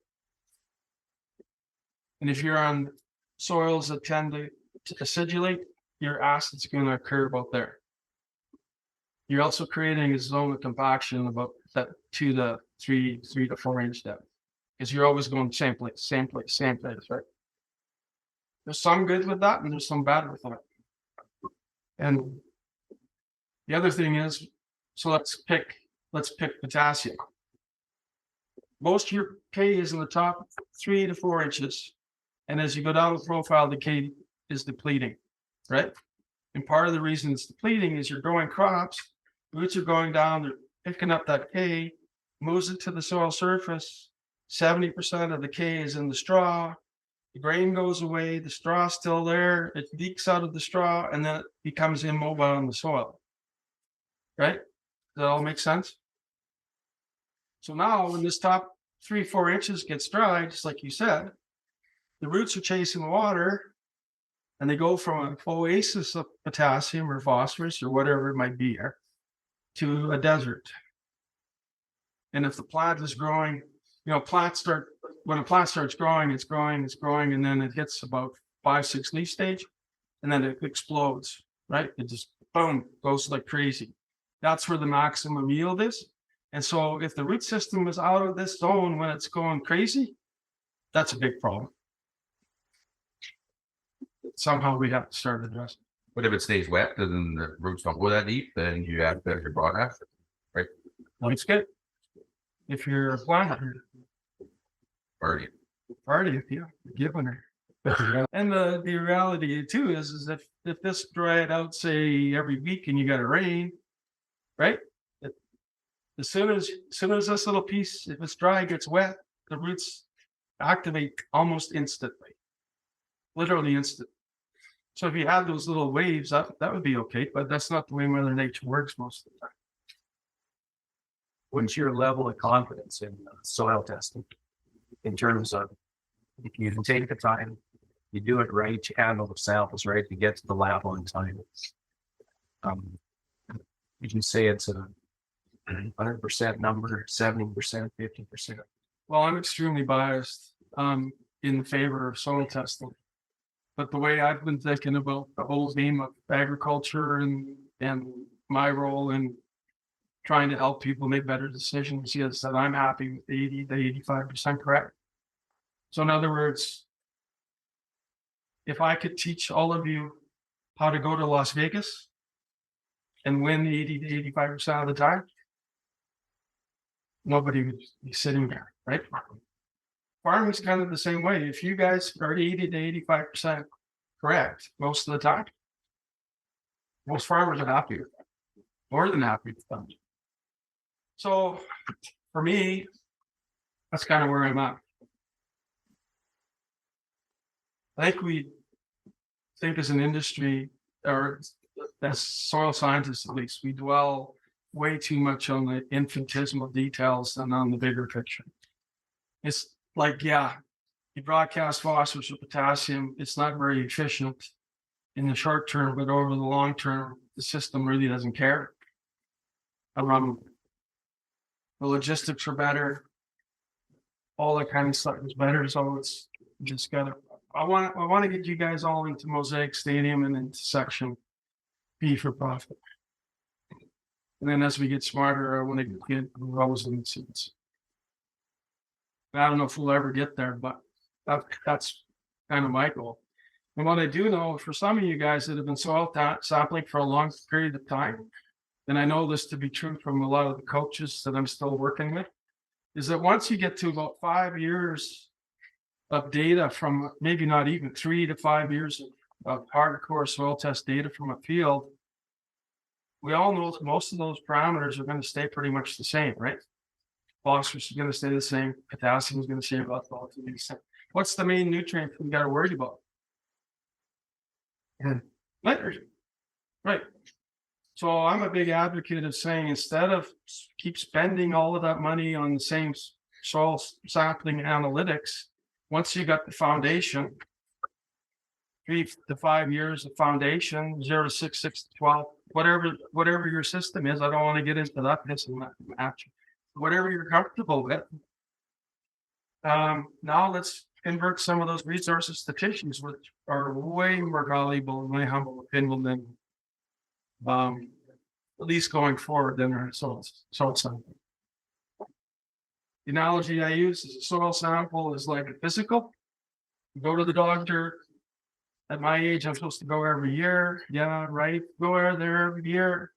And if you're on soils that tend to acidulate, your acid's going to occur about there. You're also creating a zone of compaction about that 2 to 3 to 4 inch depth, because you're always going same place, right? There's some good with that, and there's some bad with that. And the other thing is, so let's pick potassium. Most of your K is in the top 3 to 4 inches. And as you go down the profile, the K is depleting, right? And part of the reason it's depleting is you're growing crops, roots are going down, they're picking up that K, moves it to the soil surface. 70% of the K is in the straw. The grain goes away, the straw's still there, it leaks out of the straw, and then it becomes immobile in the soil. Right? Does that all make sense? So now when this top 3-4 inches gets dry, just like you said, the roots are chasing water, and they go from an oasis of potassium or phosphorus or whatever it might be here to a desert. And if the plant is growing, when a plant starts growing, it's growing, and then it hits about 5-6 leaf stage, and then it explodes, right? It just boom, goes like crazy. That's where the maximum yield is. And so if the root system is out of this zone when it's going crazy, that's a big problem. somehow we have to start addressing. But if it stays wet, then the roots don't go that deep, then you have to your potash. It's good. If you're a planter, Already. party with you, giving her. And the reality too is if this dried out, say every week and you got a rain, right? As soon as this little piece, if it's dry, gets wet, the roots activate almost instantly. Literally instant. So if you had those little waves, that would be okay, but that's not the way Mother Nature works most of the time. What's your level of confidence in soil testing? In terms of, if you take the time, you do it right, you handle the samples right, you get to the lab on time. Would you say it's a 100% number, 70%, 50%? Well, I'm extremely biased in favor of soil testing. But the way I've been thinking about the whole game of agriculture and my role in trying to help people make better decisions is that I'm happy with 80 to 85% correct. So in other words, if I could teach all of you how to go to Las Vegas and win 80 to 85% of the time, nobody would be sitting there, right? Farming's kind of the same way. If you guys are 80 to 85% correct most of the time, most farmers are happy with that, more than happy with them. So for me, that's kind of where I'm at. I think as an industry, or as soil scientists at least, we dwell way too much on the infinitesimal details than on the bigger picture. It's like, yeah, you broadcast phosphorus or potassium, it's not very efficient in the short term, but over the long term, the system really doesn't care. The logistics are better, all that kind of stuff is better. So it's just gotta. I want to get you guys all into Mosaic Stadium and into Section B for profit. And then as we get smarter, I want to get rows and seats. I don't know if we'll ever get there, but that's kind of my goal. And what I do know, for some of you guys that have been soil sampling for a long period of time, and I know this to be true from a lot of the coaches that I'm still working with, is that once you get to about 5 years of data from maybe not even 3 to 5 years of hardcore soil test data from a field, we all know that most of those parameters are going to stay pretty much the same, right? Phosphorus is going to stay the same. Potassium is going to stay about the same. What's the main nutrient we got to worry about? Nitrogen, right? So I'm a big advocate of saying, instead of keep spending all of that money on the same soil sampling analytics, once you got the foundation, 3 to 5 years of foundation, 0 to 6, 6 to 12, whatever your system is. I don't want to get into that. This and that. Whatever you're comfortable with. Now let's convert some of those resources to tissues, which are way more valuable, in my humble opinion, than at least going forward than our soil sample. The analogy I use is a soil sample is like a physical. You go to the doctor. At my age, I'm supposed to go every year. Yeah, right. Go there every year.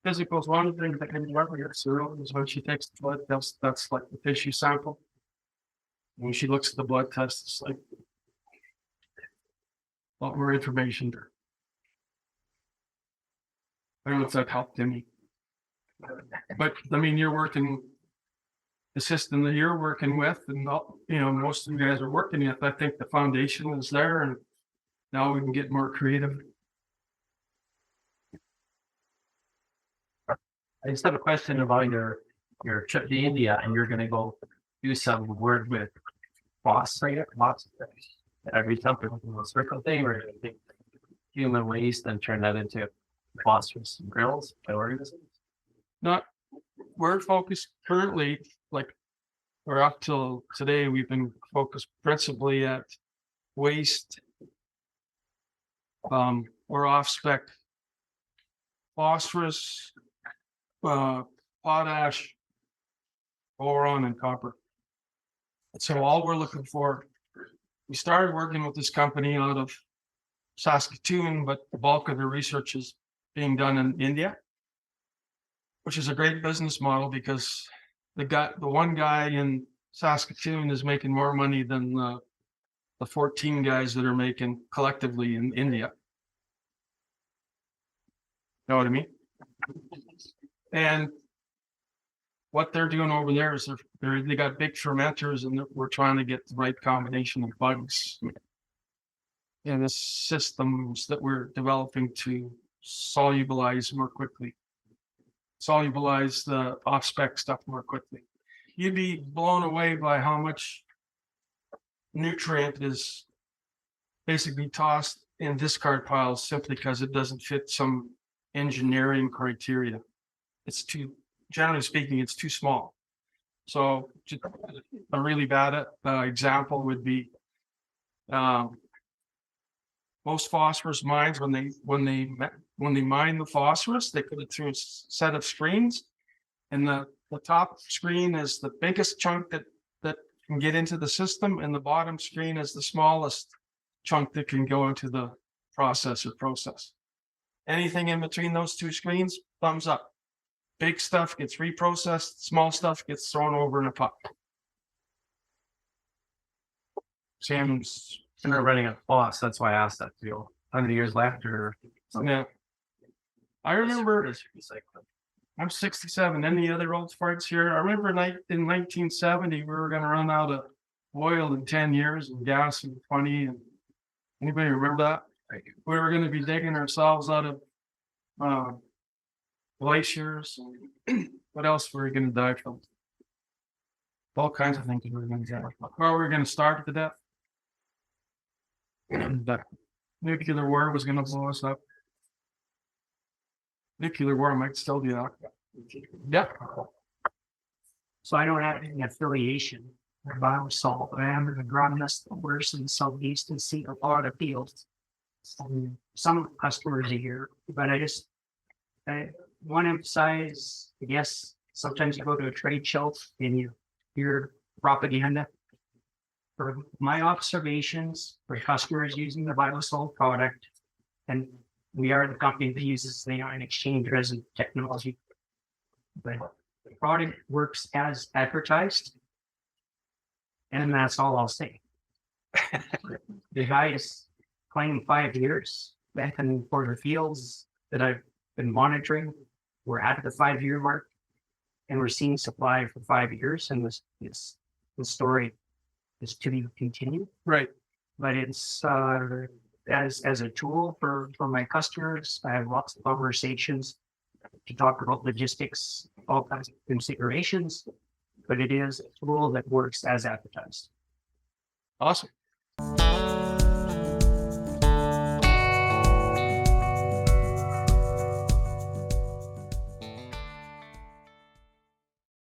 Physical is one thing that can do every year. So when she takes the blood test, that's like the tissue sample. When she looks at the blood test, it's like a lot more information there. I don't know if that helped any. But I mean, you're working the system that you're working with, and most of you guys are working with. I think the foundation is there, and now we can get more creative. I just have a question about your trip to India, and you're going to go do some work with phosphate, lots of things. Every something a circle thing, or human waste, and turn that into phosphorus grills by organisms. We're focused currently, or up till today, we've been focused principally at waste or off-spec phosphorus, potash, boron, and copper. So all we're looking for, we started working with this company out of Saskatoon, but the bulk of the research is being done in India, which is a great business model because the one guy in Saskatoon is making more money than the 14 guys that are making collectively in India. Know what I mean? And what they're doing over there is they got big fermenters, and we're trying to get the right combination of bugs in the systems that we're developing to solubilize more quickly, solubilize the off-spec stuff more quickly. You'd be blown away by how much nutrient is basically tossed in discard piles simply because it doesn't fit some engineering criteria. It's generally speaking, it's too small. So just a really bad example would be most phosphorus mines, when they mine the phosphorus, they put it through a set of screens, and the top screen is the biggest chunk that can get into the system, and the bottom screen is the smallest chunk that can go into the process. Anything in between those two screens, thumbs up. Big stuff gets reprocessed, small stuff gets thrown over in a pot. Sam's, And they're running a loss. That's why I asked that to you. 100 years left or something. yeah. I remember It's recycling. I'm 67. Any other old farts here? I remember in 1970, we were going to run out of oil in 10 years and gas in 20. And anybody remember that? We were going to be digging ourselves out of glaciers. And what else were we going to die from? All kinds of things we were going to die from. Well, we were going to starve to death. And nuclear war was going to blow us up. Nuclear war might still be out. Yeah. So I don't have any affiliation with Bio-Sul. I am an agronomist that works in southeast and see a lot of fields. Some customers are here, but I want to emphasize, I guess, sometimes you go to a trade show and you hear propaganda. For my observations for customers using the Bio-Sul product, and we are the company that uses the ion exchange resin technology, but the product works as advertised, and that's all I'll say. The guys claim 5 years back in for the fields that I've been monitoring. We're at the 5-year mark, and we're seeing supply for 5 years, and the story is to be continued. Right. But it's as a tool for my customers. I have lots of conversations to talk about logistics, all kinds of considerations, but it is a tool that works as advertised. Awesome.